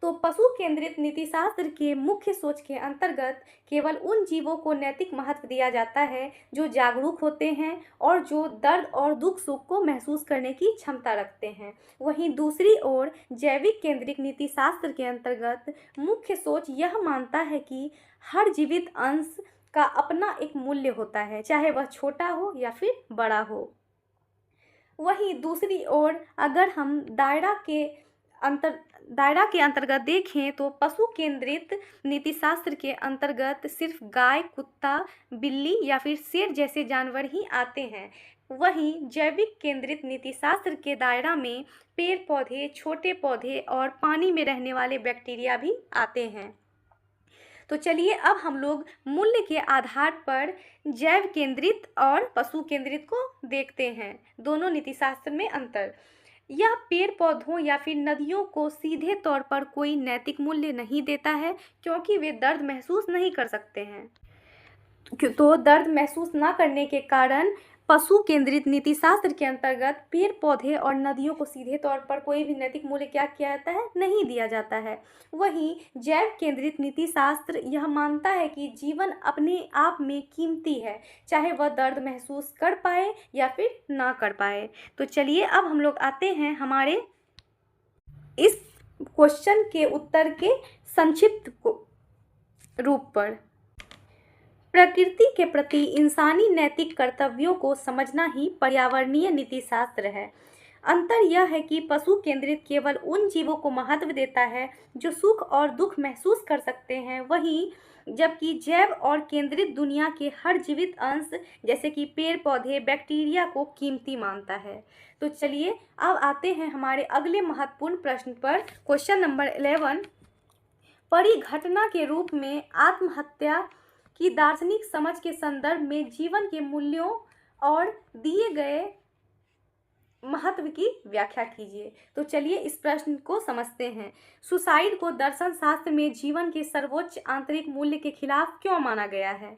तो पशु केंद्रित नीति शास्त्र के मुख्य सोच के अंतर्गत केवल उन जीवों को नैतिक महत्व दिया जाता है जो जागरूक होते हैं और जो दर्द और दुख सुख को महसूस करने की क्षमता रखते हैं। वहीं दूसरी ओर जैविक केंद्रित नीति शास्त्र के अंतर्गत मुख्य सोच यह मानता है कि हर जीवित अंश का अपना एक मूल्य होता है, चाहे वह छोटा हो या फिर बड़ा हो। वहीं दूसरी ओर अगर हम दायरा के अंतर्गत देखें तो पशु केंद्रित नीति शास्त्र के अंतर्गत सिर्फ गाय, कुत्ता, बिल्ली या फिर शेर जैसे जानवर ही आते हैं। वहीं जैविक केंद्रित नीति शास्त्र के दायरा में पेड़ पौधे, छोटे पौधे और पानी में रहने वाले बैक्टीरिया भी आते हैं। तो चलिए अब हम लोग मूल्य के आधार पर जैव केंद्रित और पशु केंद्रित को देखते हैं, दोनों नीति शास्त्र में अंतर। यह पेड़ पौधों या फिर नदियों को सीधे तौर पर कोई नैतिक मूल्य नहीं देता है, क्योंकि वे दर्द महसूस नहीं कर सकते हैं। तो दर्द महसूस ना करने के कारण पशु केंद्रित नीति शास्त्र के अंतर्गत पेड़ पौधे और नदियों को सीधे तौर पर कोई भी नैतिक मूल्य क्या किया जाता है, नहीं दिया जाता है। वहीं जैव केंद्रित नीति शास्त्र यह मानता है कि जीवन अपने आप में कीमती है, चाहे वह दर्द महसूस कर पाए या फिर ना कर पाए। तो चलिए अब हम लोग आते हैं हमारे इस क्वेश्चन के उत्तर के संक्षिप्त रूप पर। प्रकृति के प्रति इंसानी नैतिक कर्तव्यों को समझना ही पर्यावरणीय नीतिशास्त्र है। अंतर यह है कि पशु केंद्रित केवल उन जीवों को महत्व देता है जो सुख और दुख महसूस कर सकते हैं, वहीं जबकि जैव और केंद्रित दुनिया के हर जीवित अंश जैसे कि पेड़ पौधे बैक्टीरिया को कीमती मानता है। तो चलिए अब आते हैं हमारे अगले महत्वपूर्ण प्रश्न पर। क्वेश्चन नंबर 11, परिघटना के रूप में आत्महत्या की दार्शनिक समझ के संदर्भ में जीवन के मूल्यों और दिए गए महत्व की व्याख्या कीजिए। तो चलिए इस प्रश्न को समझते हैं। सुसाइड को दर्शन शास्त्र में जीवन के सर्वोच्च आंतरिक मूल्य के खिलाफ क्यों माना गया है?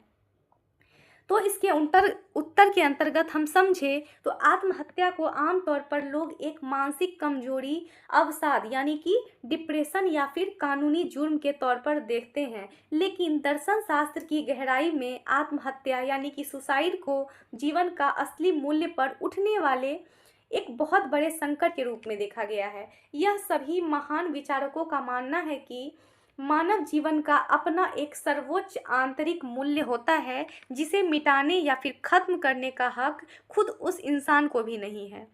तो इसके उत्तर के अंतर्गत हम समझे तो आत्महत्या को आमतौर पर लोग एक मानसिक कमजोरी, अवसाद यानी कि डिप्रेशन या फिर कानूनी जुर्म के तौर पर देखते हैं, लेकिन दर्शन शास्त्र की गहराई में आत्महत्या यानी कि सुसाइड को जीवन का असली मूल्य पर उठने वाले एक बहुत बड़े संकट के रूप में देखा गया है। यह सभी महान विचारकों का मानना है कि मानव जीवन का अपना एक सर्वोच्च आंतरिक मूल्य होता है जिसे मिटाने या फिर खत्म करने का हक खुद उस इंसान को भी नहीं है।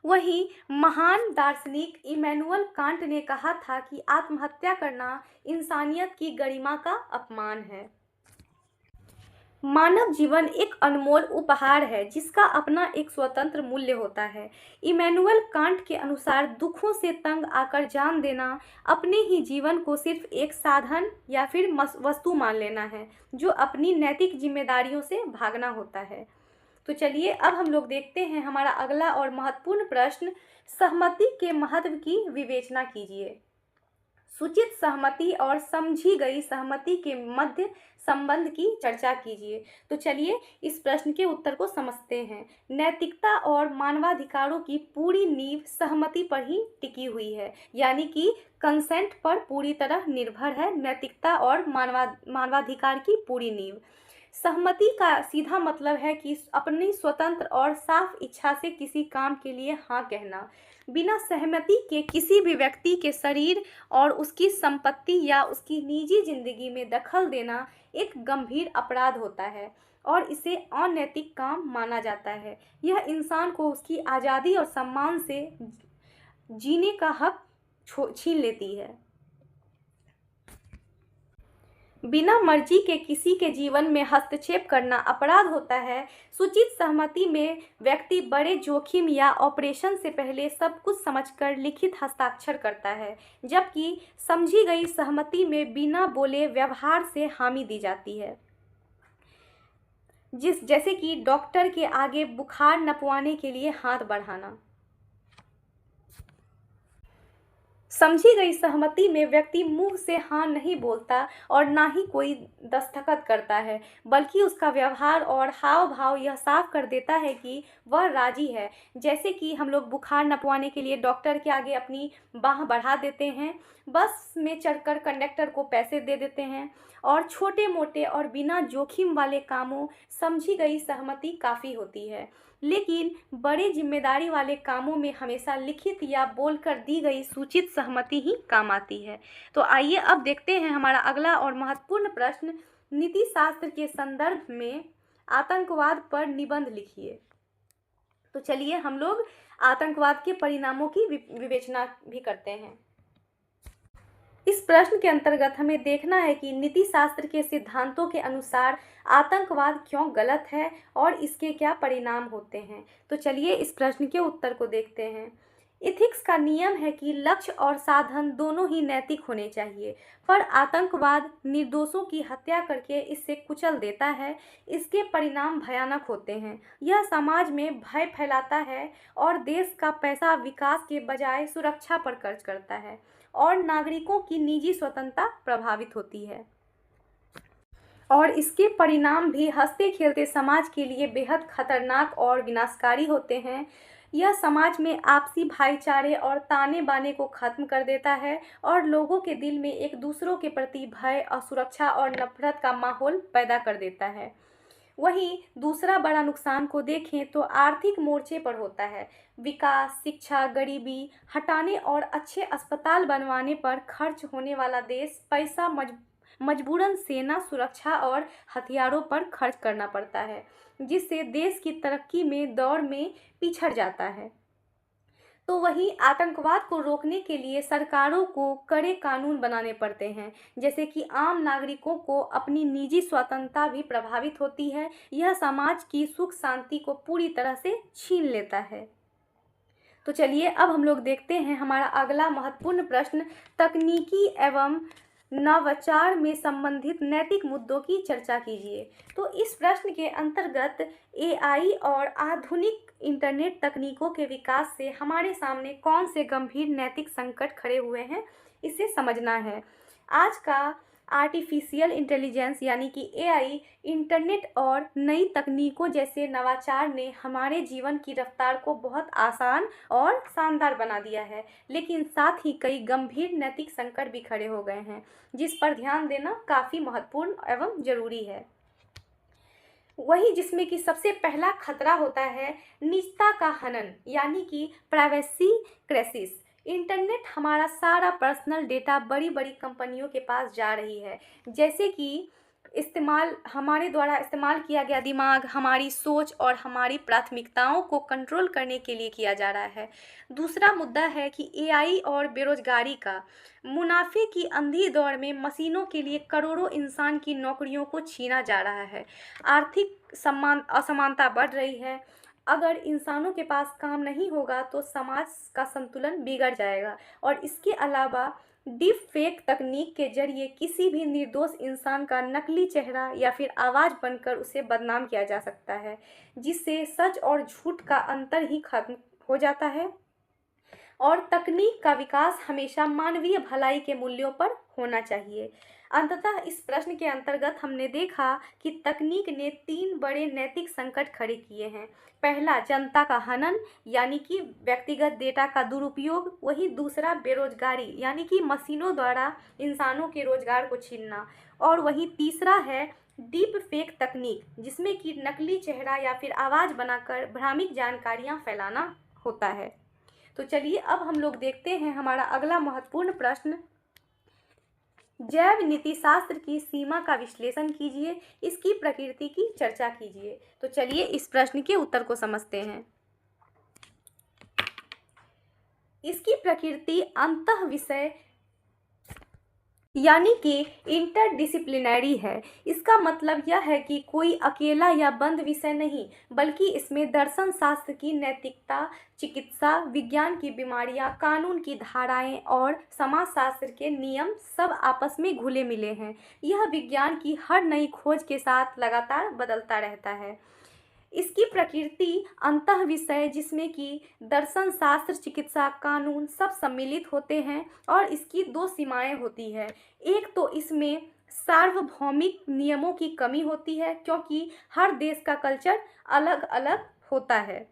वहीं महान दार्शनिक इमैनुअल कांट ने कहा था कि आत्महत्या करना इंसानियत की गरिमा का अपमान है। मानव जीवन एक अनमोल उपहार है जिसका अपना एक स्वतंत्र मूल्य होता है। इमैनुअल कांट के अनुसार दुखों से तंग आकर जान देना अपने ही जीवन को सिर्फ एक साधन या फिर वस्तु मान लेना है, जो अपनी नैतिक जिम्मेदारियों से भागना होता है। तो चलिए अब हम लोग देखते हैं हमारा अगला और महत्वपूर्ण प्रश्न, सहमति के महत्व की विवेचना कीजिए। सूचित सहमति और समझी गई सहमति के मध्य संबंध की चर्चा कीजिए। तो चलिए इस प्रश्न के उत्तर को समझते हैं। नैतिकता और मानवाधिकारों की पूरी नींव सहमति पर ही टिकी हुई है, यानी कि कंसेंट पर पूरी तरह निर्भर है नैतिकता और मानवाधिकार की पूरी नींव। सहमति का सीधा मतलब है कि अपनी स्वतंत्र और साफ इच्छा से किसी काम के लिए हाँ कहना। बिना सहमति के किसी भी व्यक्ति के शरीर और उसकी संपत्ति या उसकी निजी जिंदगी में दखल देना एक गंभीर अपराध होता है और इसे अनैतिक काम माना जाता है। यह इंसान को उसकी आज़ादी और सम्मान से जीने का हक छीन लेती है। बिना मर्जी के किसी के जीवन में हस्तक्षेप करना अपराध होता है। सूचित सहमति में व्यक्ति बड़े जोखिम या ऑपरेशन से पहले सब कुछ समझकर लिखित हस्ताक्षर करता है, जबकि समझी गई सहमति में बिना बोले व्यवहार से हामी दी जाती है। जैसे कि डॉक्टर के आगे बुखार नपवाने के लिए हाथ बढ़ाना। समझी गई सहमति में व्यक्ति मुंह से हाँ नहीं बोलता और ना ही कोई दस्तखत करता है, बल्कि उसका व्यवहार और हाव भाव यह साफ कर देता है कि वह राजी है। जैसे कि हम लोग बुखार नपवाने के लिए डॉक्टर के आगे अपनी बाह बढ़ा देते हैं, बस में चढ़कर कंडक्टर को पैसे दे देते हैं, और छोटे मोटे और बिना जोखिम वाले कामों समझी गई सहमति काफ़ी होती है। लेकिन बड़े जिम्मेदारी वाले कामों में हमेशा लिखित या बोलकर दी गई सूचित सहमति ही काम आती है। तो आइए अब देखते हैं हमारा अगला और महत्वपूर्ण प्रश्न, नीति शास्त्र के संदर्भ में आतंकवाद पर निबंध लिखिए। तो चलिए हम लोग आतंकवाद के परिणामों की विवेचना भी करते हैं। इस प्रश्न के अंतर्गत हमें देखना है कि नीति शास्त्र के सिद्धांतों के अनुसार आतंकवाद क्यों गलत है और इसके क्या परिणाम होते हैं। तो चलिए इस प्रश्न के उत्तर को देखते हैं। इथिक्स का नियम है कि लक्ष्य और साधन दोनों ही नैतिक होने चाहिए, पर आतंकवाद निर्दोषों की हत्या करके इससे कुचल देता है। इसके परिणाम भयानक होते हैं। यह समाज में भय फैलाता है और देश का पैसा विकास के बजाय सुरक्षा पर खर्च करता है, और नागरिकों की निजी स्वतंत्रता प्रभावित होती है। और इसके परिणाम भी हंसते खेलते समाज के लिए बेहद खतरनाक और विनाशकारी होते हैं। यह समाज में आपसी भाईचारे और ताने बाने को खत्म कर देता है और लोगों के दिल में एक दूसरों के प्रति भय, असुरक्षा और नफरत का माहौल पैदा कर देता है। वहीं दूसरा बड़ा नुकसान को देखें तो आर्थिक मोर्चे पर होता है। विकास, शिक्षा, गरीबी हटाने और अच्छे अस्पताल बनवाने पर खर्च होने वाला देश पैसा मजबूरन सेना, सुरक्षा और हथियारों पर खर्च करना पड़ता है, जिससे देश की तरक्की में दौड़ में पिछड़ जाता है। तो वहीं आतंकवाद को रोकने के लिए सरकारों को कड़े कानून बनाने पड़ते हैं, जैसे कि आम नागरिकों को अपनी निजी स्वतंत्रता भी प्रभावित होती है। यह समाज की सुख शांति को पूरी तरह से छीन लेता है। तो चलिए अब हम लोग देखते हैं हमारा अगला महत्वपूर्ण प्रश्न, तकनीकी एवं नवाचार में संबंधित नैतिक मुद्दों की चर्चा कीजिए। तो इस प्रश्न के अंतर्गत एआई और आधुनिक इंटरनेट तकनीकों के विकास से हमारे सामने कौन से गंभीर नैतिक संकट खड़े हुए हैं, इसे समझना है। आज का आर्टिफिशियल इंटेलिजेंस यानी कि एआई, इंटरनेट और नई तकनीकों जैसे नवाचार ने हमारे जीवन की रफ्तार को बहुत आसान और शानदार बना दिया है, लेकिन साथ ही कई गंभीर नैतिक संकट भी खड़े हो गए हैं, जिस पर ध्यान देना काफ़ी महत्वपूर्ण एवं जरूरी है। वही जिसमें कि सबसे पहला खतरा होता है निजता का हनन यानी कि प्राइवेसी क्राइसिस। इंटरनेट हमारा सारा पर्सनल डेटा बड़ी बड़ी कंपनियों के पास जा रही है, जैसे कि हमारे द्वारा इस्तेमाल किया गया दिमाग, हमारी सोच और हमारी प्राथमिकताओं को कंट्रोल करने के लिए किया जा रहा है। दूसरा मुद्दा है कि एआई और बेरोजगारी का। मुनाफे की अंधी दौड़ में मशीनों के लिए करोड़ों इंसान की नौकरियों को छीना जा रहा है। आर्थिक असमानता बढ़ रही है। अगर इंसानों के पास काम नहीं होगा तो समाज का संतुलन बिगड़ जाएगा। और इसके अलावा डीप फेक तकनीक के जरिए किसी भी निर्दोष इंसान का नकली चेहरा या फिर आवाज़ बनकर उसे बदनाम किया जा सकता है, जिससे सच और झूठ का अंतर ही खत्म हो जाता है। और तकनीक का विकास हमेशा मानवीय भलाई के मूल्यों पर होना चाहिए। अंततः इस प्रश्न के अंतर्गत हमने देखा कि तकनीक ने 3 बड़े नैतिक संकट खड़े किए हैं। पहला जनता का हनन यानी कि व्यक्तिगत डेटा का दुरुपयोग, वही दूसरा बेरोजगारी यानी कि मशीनों द्वारा इंसानों के रोजगार को छीनना, और वही तीसरा है डीप फेक तकनीक जिसमें कि नकली चेहरा या फिर आवाज़ बनाकर भ्रामक जानकारियाँ फैलाना होता है। तो चलिए अब हम लोग देखते हैं हमारा अगला महत्वपूर्ण प्रश्न, जैव नीति शास्त्र की सीमा का विश्लेषण कीजिए, इसकी प्रकृति की चर्चा कीजिए। तो चलिए इस प्रश्न के उत्तर को समझते हैं। इसकी प्रकृति अंतः विषय यानी कि इंटरडिसिप्लिनरी है। इसका मतलब यह है कि कोई अकेला या बंद विषय नहीं, बल्कि इसमें दर्शन शास्त्र की नैतिकता, चिकित्सा विज्ञान की बीमारियां, कानून की धाराएं और समाजशास्त्र के नियम सब आपस में घुले मिले हैं। यह विज्ञान की हर नई खोज के साथ लगातार बदलता रहता है। इसकी प्रकृति अंतः विषय जिसमें कि दर्शन शास्त्र, चिकित्सा, कानून सब सम्मिलित होते हैं, और इसकी 2 सीमाएं होती है। एक तो इसमें सार्वभौमिक नियमों की कमी होती है क्योंकि हर देश का कल्चर अलग अलग होता है।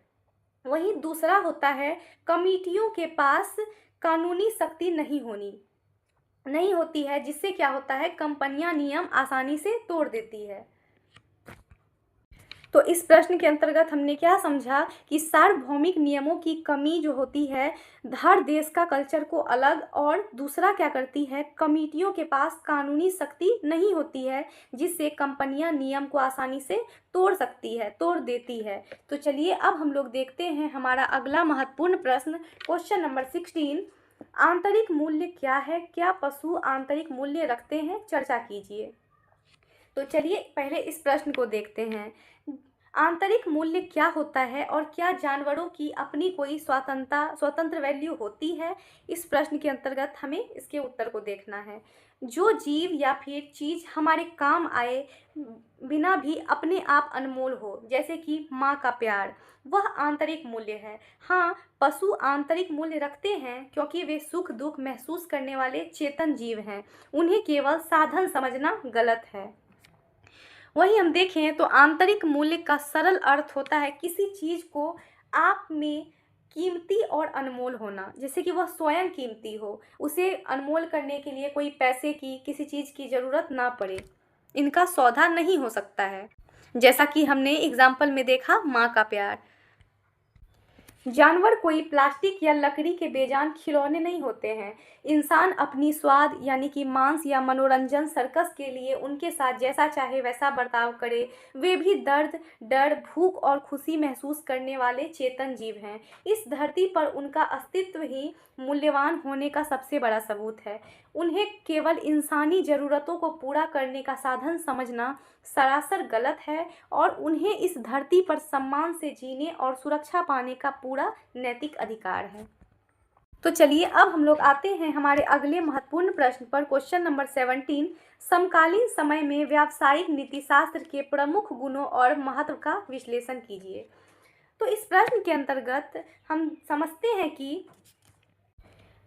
वहीं दूसरा होता है कमिटियों के पास कानूनी शक्ति नहीं होती है, जिससे क्या होता है कंपनियां नियम आसानी से तोड़ देती है। तो इस प्रश्न के अंतर्गत हमने क्या समझा कि सार्वभौमिक नियमों की कमी जो होती है हर देश का कल्चर को अलग, और दूसरा क्या करती है कमिटियों के पास कानूनी शक्ति नहीं होती है, जिससे कंपनियां नियम को आसानी से तोड़ देती है। तो चलिए अब हम लोग देखते हैं हमारा अगला महत्वपूर्ण प्रश्न, क्वेश्चन नंबर 16, आंतरिक मूल्य क्या है, क्या पशु आंतरिक मूल्य रखते हैं, चर्चा कीजिए। तो चलिए पहले इस प्रश्न को देखते हैं, आंतरिक मूल्य क्या होता है और क्या जानवरों की अपनी कोई स्वतंत्र वैल्यू होती है। इस प्रश्न के अंतर्गत हमें इसके उत्तर को देखना है। जो जीव या फिर चीज़ हमारे काम आए बिना भी अपने आप अनमोल हो, जैसे कि माँ का प्यार, वह आंतरिक मूल्य है। हाँ, पशु आंतरिक मूल्य रखते हैं क्योंकि वे सुख दुख महसूस करने वाले चेतन जीव हैं। उन्हें केवल साधन समझना गलत है। वहीं हम देखें तो आंतरिक मूल्य का सरल अर्थ होता है किसी चीज़ को आप में कीमती और अनमोल होना, जैसे कि वह स्वयं कीमती हो, उसे अनमोल करने के लिए कोई पैसे की किसी चीज़ की ज़रूरत ना पड़े, इनका सौदा नहीं हो सकता है, जैसा कि हमने एग्जाम्पल में देखा माँ का प्यार। जानवर कोई प्लास्टिक या लकड़ी के बेजान खिलौने नहीं होते हैं। इंसान अपनी स्वाद यानी कि मांस या मनोरंजन सर्कस के लिए उनके साथ जैसा चाहे वैसा बर्ताव करे। वे भी दर्द, डर, भूख और खुशी महसूस करने वाले चेतन जीव हैं। इस धरती पर उनका अस्तित्व ही मूल्यवान होने का सबसे बड़ा सबूत है। उन्हें केवल इंसानी ज़रूरतों को पूरा करने का साधन समझना सरासर गलत है और उन्हें इस धरती पर सम्मान से जीने और सुरक्षा पाने का पूरा नैतिक अधिकार है। तो चलिए अब हम लोग आते हैं हमारे अगले महत्वपूर्ण प्रश्न पर। क्वेश्चन नंबर 17, समकालीन समय में व्यावसायिक नीतिशास्त्र के प्रमुख गुणों और महत्व का विश्लेषण कीजिए। तो इस प्रश्न के अंतर्गत हम समझते हैं कि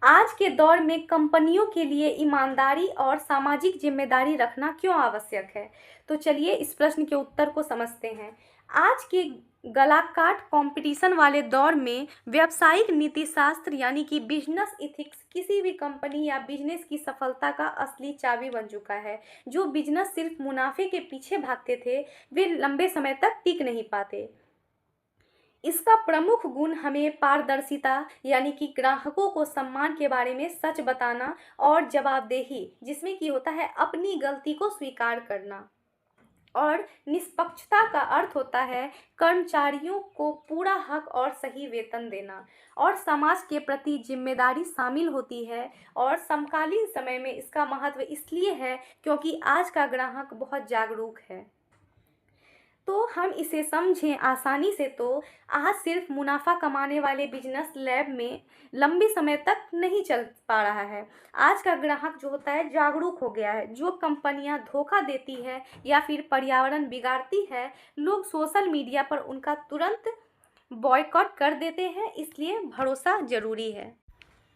आज के दौर में कंपनियों के लिए ईमानदारी और सामाजिक जिम्मेदारी रखना क्यों आवश्यक है। तो चलिए इस प्रश्न के उत्तर को समझते हैं। आज के गलाकाट कंपटीशन वाले दौर में व्यावसायिक नीतिशास्त्र यानी कि बिजनेस इथिक्स किसी भी कंपनी या बिजनेस की सफलता का असली चाबी बन चुका है। जो बिजनेस सिर्फ मुनाफे के पीछे भागते थे वे लंबे समय तक टिक नहीं पाते। इसका प्रमुख गुण हमें पारदर्शिता यानी कि ग्राहकों को सम्मान के बारे में सच बताना और जवाबदेही जिसमें कि होता है अपनी गलती को स्वीकार करना, और निष्पक्षता का अर्थ होता है कर्मचारियों को पूरा हक और सही वेतन देना, और समाज के प्रति जिम्मेदारी शामिल होती है। और समकालीन समय में इसका महत्व इसलिए है क्योंकि आज का ग्राहक बहुत जागरूक है। तो हम इसे समझें आसानी से तो आज सिर्फ मुनाफा कमाने वाले बिजनेस लैब में लंबे समय तक नहीं चल पा रहा है। आज का ग्राहक जो होता है जागरूक हो गया है। जो कंपनियां धोखा देती है या फिर पर्यावरण बिगाड़ती है, लोग सोशल मीडिया पर उनका तुरंत बॉयकॉट कर देते हैं, इसलिए भरोसा जरूरी है।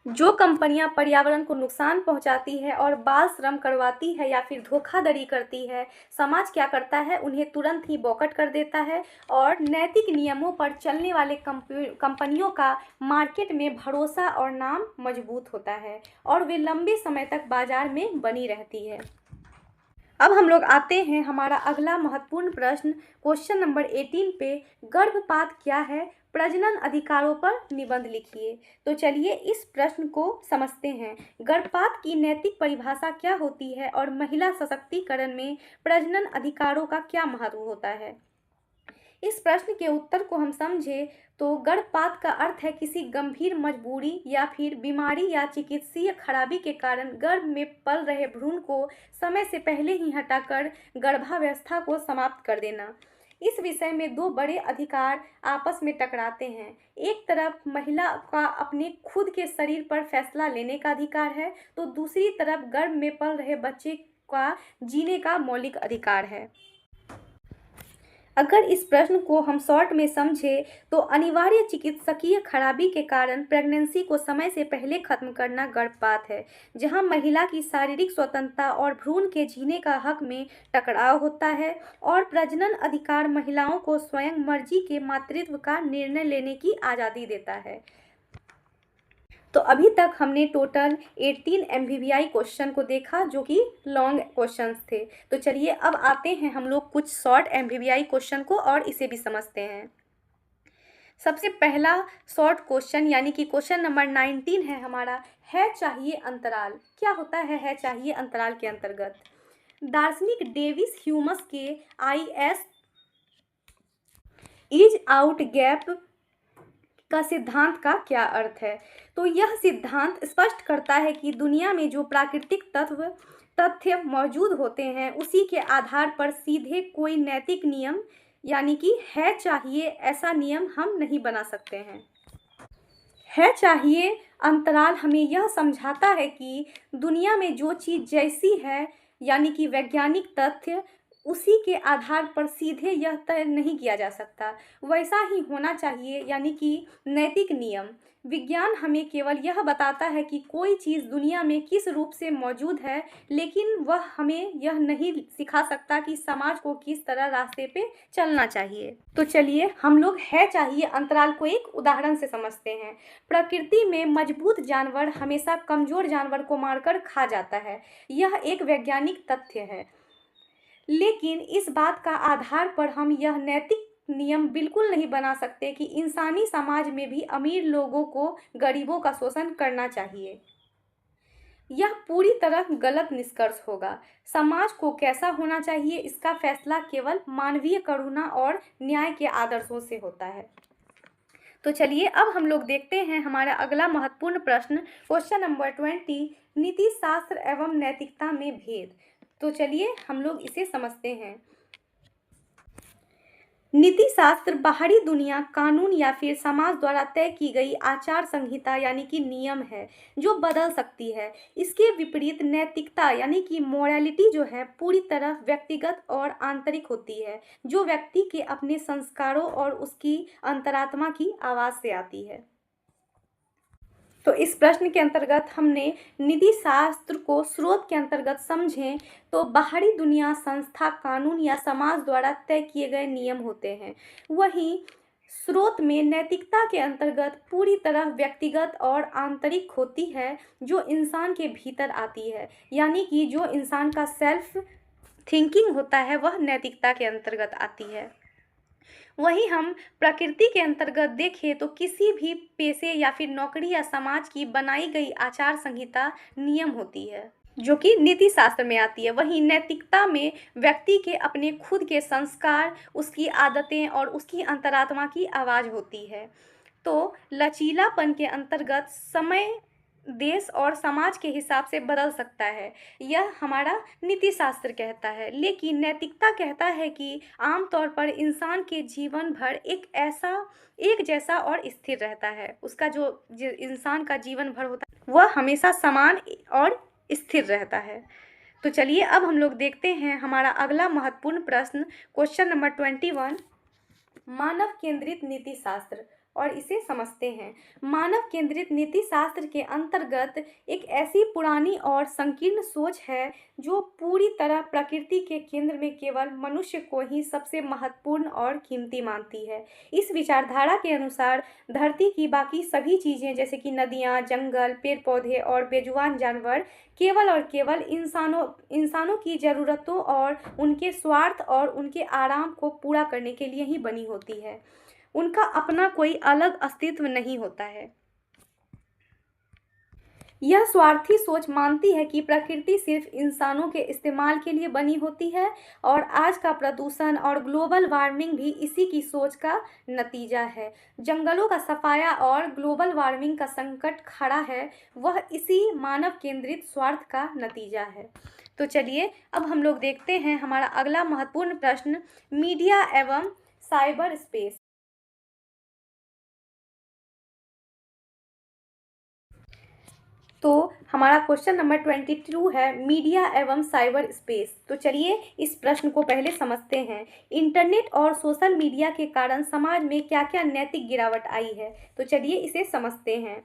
जो कंपनियां पर्यावरण को नुकसान पहुंचाती है और बाल श्रम करवाती है या फिर धोखाधड़ी करती है, समाज क्या करता है, उन्हें तुरंत ही बॉयकॉट कर देता है और नैतिक नियमों पर चलने वाले कंपनियों का मार्केट में भरोसा और नाम मजबूत होता है और वे लंबे समय तक बाजार में बनी रहती है। अब हम लोग आते हैं हमारा अगला महत्वपूर्ण प्रश्न क्वेश्चन नंबर 18 पे। गर्भपात क्या है, प्रजनन अधिकारों पर निबंध लिखिए। तो चलिए इस प्रश्न को समझते हैं। गर्भपात की नैतिक परिभाषा क्या होती है और महिला सशक्तिकरण में प्रजनन अधिकारों का क्या महत्व होता है। इस प्रश्न के उत्तर को हम समझे तो गर्भपात का अर्थ है किसी गंभीर मजबूरी या फिर बीमारी या चिकित्सीय खराबी के कारण गर्भ में पल रहे भ्रूण को समय से पहले ही हटाकर गर्भावस्था को समाप्त कर देना। इस विषय में दो बड़े अधिकार आपस में टकराते हैं। एक तरफ महिला का अपने खुद के शरीर पर फैसला लेने का अधिकार है, तो दूसरी तरफ गर्भ में पल रहे बच्चे का जीने का मौलिक अधिकार है। अगर इस प्रश्न को हम शॉर्ट में समझें तो अनिवार्य चिकित्सकीय खराबी के कारण प्रेगनेंसी को समय से पहले खत्म करना गर्भपात है, जहां महिला की शारीरिक स्वतंत्रता और भ्रूण के जीने का हक में टकराव होता है, और प्रजनन अधिकार महिलाओं को स्वयं मर्जी के मातृत्व का निर्णय लेने की आज़ादी देता है। तो अभी तक हमने टोटल 18 MVVI क्वेश्चन को देखा जो कि लॉन्ग क्वेश्चंस थे। तो चलिए अब आते हैं हम लोग कुछ शॉर्ट MVVI क्वेश्चन को और इसे भी समझते हैं। सबसे पहला शॉर्ट क्वेश्चन यानी कि क्वेश्चन नंबर 19 है हमारा, है चाहिए अंतराल। क्या होता है चाहिए अंतराल के अंतर्गत। दार्शनिक डेविस ह्यूमस के IS इज आउट गैप का सिद्धांत का क्या अर्थ है। तो यह सिद्धांत स्पष्ट करता है कि दुनिया में जो प्राकृतिक तथ्य मौजूद होते हैं उसी के आधार पर सीधे कोई नैतिक नियम यानी कि है चाहिए ऐसा नियम हम नहीं बना सकते हैं। है चाहिए अंतराल हमें यह समझाता है कि दुनिया में जो चीज़ जैसी है यानी कि वैज्ञानिक तथ्य उसी के आधार पर सीधे यह तय नहीं किया जा सकता, वैसा ही होना चाहिए यानी कि नैतिक नियम। विज्ञान हमें केवल यह बताता है कि कोई चीज़ दुनिया में किस रूप से मौजूद है, लेकिन वह हमें यह नहीं सिखा सकता कि समाज को किस तरह रास्ते पे चलना चाहिए। तो चलिए हम लोग है चाहिए अंतराल को एक उदाहरण से समझते हैं। प्रकृति में मजबूत जानवर हमेशा कमज़ोर जानवर को मारकर खा जाता है, यह एक वैज्ञानिक तथ्य है, लेकिन इस बात का आधार पर हम यह नैतिक नियम बिल्कुल नहीं बना सकते कि इंसानी समाज में भी अमीर लोगों को गरीबों का शोषण करना चाहिए। यह पूरी तरह गलत निष्कर्ष होगा। समाज को कैसा होना चाहिए इसका फैसला केवल मानवीय करुणा और न्याय के आदर्शों से होता है। तो चलिए अब हम लोग देखते हैं हमारा अगला महत्वपूर्ण प्रश्न, क्वेश्चन नंबर 20, नीति शास्त्र एवं नैतिकता में भेद। तो चलिए हम लोग इसे समझते हैं। नीति शास्त्र बाहरी दुनिया, कानून या फिर समाज द्वारा तय की गई आचार संहिता यानी कि नियम है जो बदल सकती है। इसके विपरीत नैतिकता यानी कि मोरालिटी जो है पूरी तरह व्यक्तिगत और आंतरिक होती है, जो व्यक्ति के अपने संस्कारों और उसकी अंतरात्मा की आवाज़ से आती है। तो इस प्रश्न के अंतर्गत हमने नीति शास्त्र को स्रोत के अंतर्गत समझें तो बाहरी दुनिया, संस्था, कानून या समाज द्वारा तय किए गए नियम होते हैं। वहीं स्रोत में नैतिकता के अंतर्गत पूरी तरह व्यक्तिगत और आंतरिक होती है, जो इंसान के भीतर आती है, यानी कि जो इंसान का सेल्फ थिंकिंग होता है वह नैतिकता के अंतर्गत आती है। वहीं हम प्रकृति के अंतर्गत देखें तो किसी भी पेशे या फिर नौकरी या समाज की बनाई गई आचार संहिता नियम होती है जो कि नीति शास्त्र में आती है। वहीं नैतिकता में व्यक्ति के अपने खुद के संस्कार, उसकी आदतें और उसकी अंतरात्मा की आवाज़ होती है। तो लचीलापन के अंतर्गत समय, देश और समाज के हिसाब से बदल सकता है, यह हमारा नीति शास्त्र कहता है। लेकिन नैतिकता कहता है कि आमतौर पर इंसान के जीवन भर एक जैसा और स्थिर रहता है। उसका जो इंसान का जीवन भर होता है वह हमेशा समान और स्थिर रहता है। तो चलिए अब हम लोग देखते हैं हमारा अगला महत्वपूर्ण प्रश्न, क्वेश्चन नंबर 21, मानव केंद्रित नीति शास्त्र, और इसे समझते हैं। मानव केंद्रित नीति शास्त्र के अंतर्गत एक ऐसी पुरानी और संकीर्ण सोच है जो पूरी तरह प्रकृति के केंद्र में केवल मनुष्य को ही सबसे महत्वपूर्ण और कीमती मानती है। इस विचारधारा के अनुसार धरती की बाकी सभी चीज़ें जैसे कि नदियाँ, जंगल, पेड़ पौधे और बेजुबान जानवर केवल और केवल इंसानों की ज़रूरतों और उनके स्वार्थ और उनके आराम को पूरा करने के लिए ही बनी होती है। उनका अपना कोई अलग अस्तित्व नहीं होता है। यह स्वार्थी सोच मानती है कि प्रकृति सिर्फ इंसानों के इस्तेमाल के लिए बनी होती है और आज का प्रदूषण और ग्लोबल वार्मिंग भी इसी की सोच का नतीजा है। जंगलों का सफाया और ग्लोबल वार्मिंग का संकट खड़ा है, वह इसी मानव केंद्रित स्वार्थ का नतीजा है। तो चलिए अब हम लोग देखते हैं हमारा अगला महत्वपूर्ण प्रश्न, मीडिया एवं साइबर स्पेस। तो हमारा क्वेश्चन नंबर 22 है, मीडिया एवं साइबर स्पेस। तो चलिए इस प्रश्न को पहले समझते हैं। इंटरनेट और सोशल मीडिया के कारण समाज में क्या क्या नैतिक गिरावट आई है, तो चलिए इसे समझते हैं।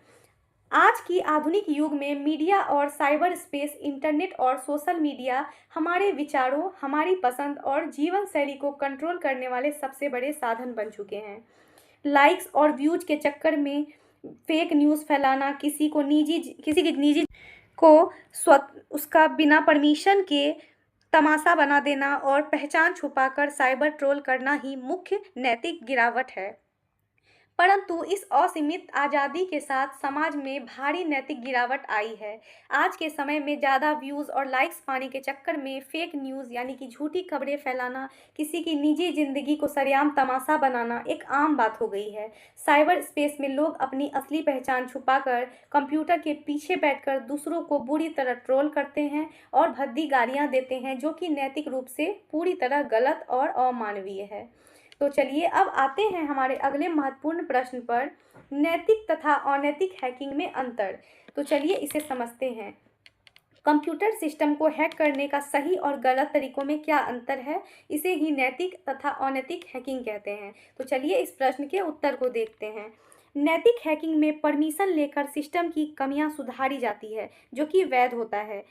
आज की आधुनिक युग में मीडिया और साइबर स्पेस, इंटरनेट और सोशल मीडिया हमारे विचारों, हमारी पसंद और जीवन शैली को कंट्रोल करने वाले सबसे बड़े साधन बन चुके हैं। लाइक्स और व्यूज के चक्कर में फेक न्यूज़ फैलाना, किसी की निजी को उसका बिना परमिशन के तमाशा बना देना और पहचान छुपाकर साइबर ट्रोल करना ही मुख्य नैतिक गिरावट है। परंतु इस असीमित आज़ादी के साथ समाज में भारी नैतिक गिरावट आई है। आज के समय में ज़्यादा व्यूज़ और लाइक्स पाने के चक्कर में फेक न्यूज़ यानी कि झूठी खबरें फैलाना, किसी की निजी ज़िंदगी को सरेआम तमाशा बनाना एक आम बात हो गई है। साइबर स्पेस में लोग अपनी असली पहचान छुपाकर कंप्यूटर के पीछे बैठकर दूसरों को बुरी तरह ट्रोल करते हैं और भद्दी गालियाँ देते हैं, जो कि नैतिक रूप से पूरी तरह गलत और अमानवीय है। तो चलिए अब आते हैं हमारे अगले महत्वपूर्ण प्रश्न पर, नैतिक तथा अनैतिक हैकिंग में अंतर। तो चलिए इसे समझते हैं। कंप्यूटर सिस्टम को हैक करने का सही और गलत तरीकों में क्या अंतर है, इसे ही नैतिक तथा अनैतिक हैकिंग कहते हैं। तो चलिए इस प्रश्न के उत्तर को देखते हैं। नैतिक हैकिंग में परमिशन लेकर सिस्टम की कमियां सुधारी जाती है, जो कि वैध होता है,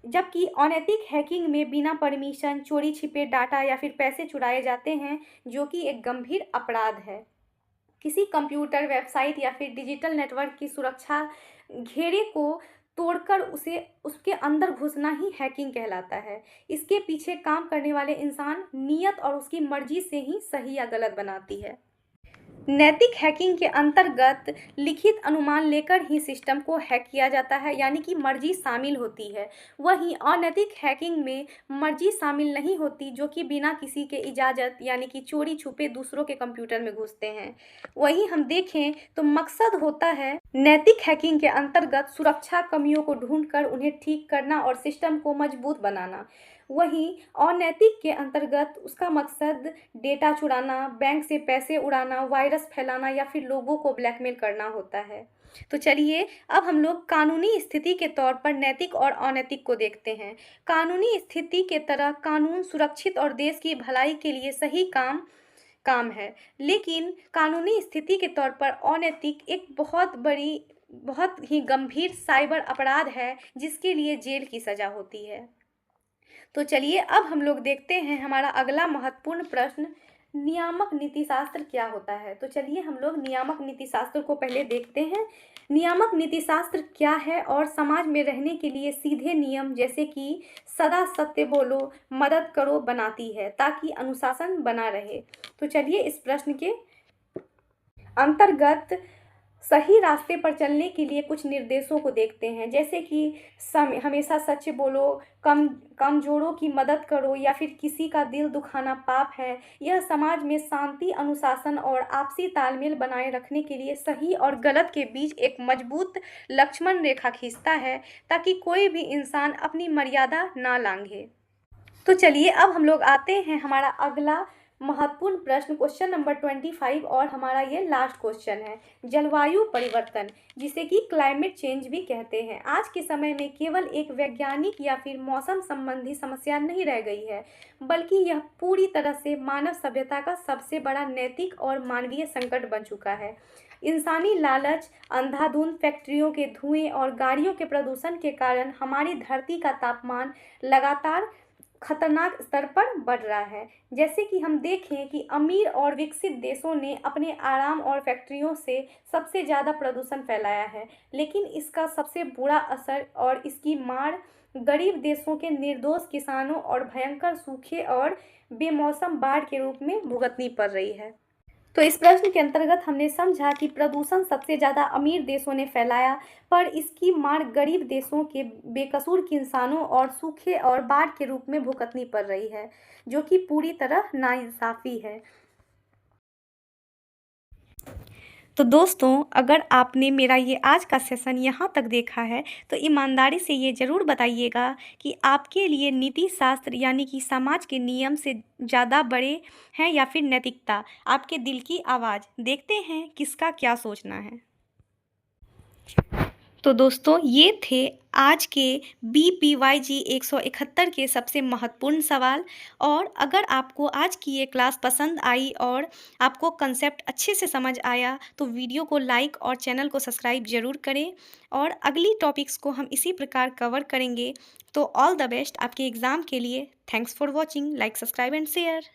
जबकि अनैतिक हैकिंग में बिना परमिशन चोरी छिपे डाटा या फिर पैसे चुराए जाते हैं, जो कि एक गंभीर अपराध है। किसी कंप्यूटर, वेबसाइट या फिर डिजिटल नेटवर्क की सुरक्षा घेरे को तोड़कर उसे उसके अंदर घुसना ही हैकिंग कहलाता है। इसके पीछे काम करने वाले इंसान नियत और उसकी मर्जी से ही सही या गलत बनाती है। नैतिक हैकिंग के अंतर्गत लिखित अनुमान लेकर ही सिस्टम को हैक किया जाता है, यानी कि मर्जी शामिल होती है। वहीं अनैतिक हैकिंग में मर्जी शामिल नहीं होती, जो कि बिना किसी के इजाज़त यानी कि चोरी छुपे दूसरों के कंप्यूटर में घुसते हैं। वहीं हम देखें तो मकसद होता है नैतिक हैकिंग के अंतर्गत सुरक्षा कमियों को ढूंढकर उन्हें ठीक करना और सिस्टम को मजबूत बनाना। वहीं अनैतिक के अंतर्गत उसका मकसद डेटा चुराना, बैंक से पैसे उड़ाना, वायरस फैलाना या फिर लोगों को ब्लैकमेल करना होता है। तो चलिए अब हम लोग कानूनी स्थिति के तौर पर नैतिक और अनैतिक को देखते हैं। कानूनी स्थिति के तरह कानून सुरक्षित और देश की भलाई के लिए सही काम है, लेकिन कानूनी स्थिति के तौर पर अनैतिक एक बहुत ही गंभीर साइबर अपराध है, जिसके लिए जेल की सज़ा होती है। तो चलिए अब हम लोग देखते हैं हमारा अगला महत्वपूर्ण प्रश्न, नियामक नीतिशास्त्र क्या होता है। तो चलिए हम लोग नियामक नीतिशास्त्र को पहले देखते हैं। नियामक नीतिशास्त्र क्या है और समाज में रहने के लिए सीधे नियम जैसे कि सदा सत्य बोलो, मदद करो बनाती है, ताकि अनुशासन बना रहे। तो चलिए इस प्रश्न के अंतर्गत सही रास्ते पर चलने के लिए कुछ निर्देशों को देखते हैं, जैसे कि हमेशा सच बोलो, कमजोरों की मदद करो या फिर किसी का दिल दुखाना पाप है। यह समाज में शांति, अनुशासन और आपसी तालमेल बनाए रखने के लिए सही और गलत के बीच एक मजबूत लक्ष्मण रेखा खींचता है, ताकि कोई भी इंसान अपनी मर्यादा ना लांघे। तो चलिए अब हम लोग आते हैं हमारा अगला महत्वपूर्ण प्रश्न, क्वेश्चन नंबर 25, और हमारा ये लास्ट क्वेश्चन है, जलवायु परिवर्तन, जिसे कि क्लाइमेट चेंज भी कहते हैं, आज के समय में केवल एक वैज्ञानिक या फिर मौसम संबंधी समस्या नहीं रह गई है, बल्कि यह पूरी तरह से मानव सभ्यता का सबसे बड़ा नैतिक और मानवीय संकट बन चुका है। इंसानी लालच, अंधाधुंध फैक्ट्रियों के धुएं और गाड़ियों के प्रदूषण के कारण हमारी धरती का तापमान लगातार खतरनाक स्तर पर बढ़ रहा है। जैसे कि हम देखें कि अमीर और विकसित देशों ने अपने आराम और फैक्ट्रियों से सबसे ज़्यादा प्रदूषण फैलाया है, लेकिन इसका सबसे बुरा असर और इसकी मार गरीब देशों के निर्दोष किसानों और भयंकर सूखे और बेमौसम बाढ़ के रूप में भुगतनी पड़ रही है। तो इस प्रश्न के अंतर्गत हमने समझा कि प्रदूषण सबसे ज़्यादा अमीर देशों ने फैलाया, पर इसकी मार गरीब देशों के बेकसूर किसानों और सूखे और बाढ़ के रूप में भुगतनी पड़ रही है, जो कि पूरी तरह नाइंसाफ़ी है। तो दोस्तों, अगर आपने मेरा ये आज का सेशन यहाँ तक देखा है, तो ईमानदारी से ये ज़रूर बताइएगा कि आपके लिए नीति शास्त्र यानी कि समाज के नियम से ज़्यादा बड़े हैं या फिर नैतिकता, आपके दिल की आवाज़। देखते हैं किसका क्या सोचना है। तो दोस्तों, ये थे आज के BPYG 171 के सबसे महत्वपूर्ण सवाल। और अगर आपको आज की ये क्लास पसंद आई और आपको कंसेप्ट अच्छे से समझ आया, तो वीडियो को लाइक और चैनल को सब्सक्राइब ज़रूर करें, और अगली टॉपिक्स को हम इसी प्रकार कवर करेंगे। तो ऑल द बेस्ट आपके एग्ज़ाम के लिए। Thanks for watching, like, subscribe and share.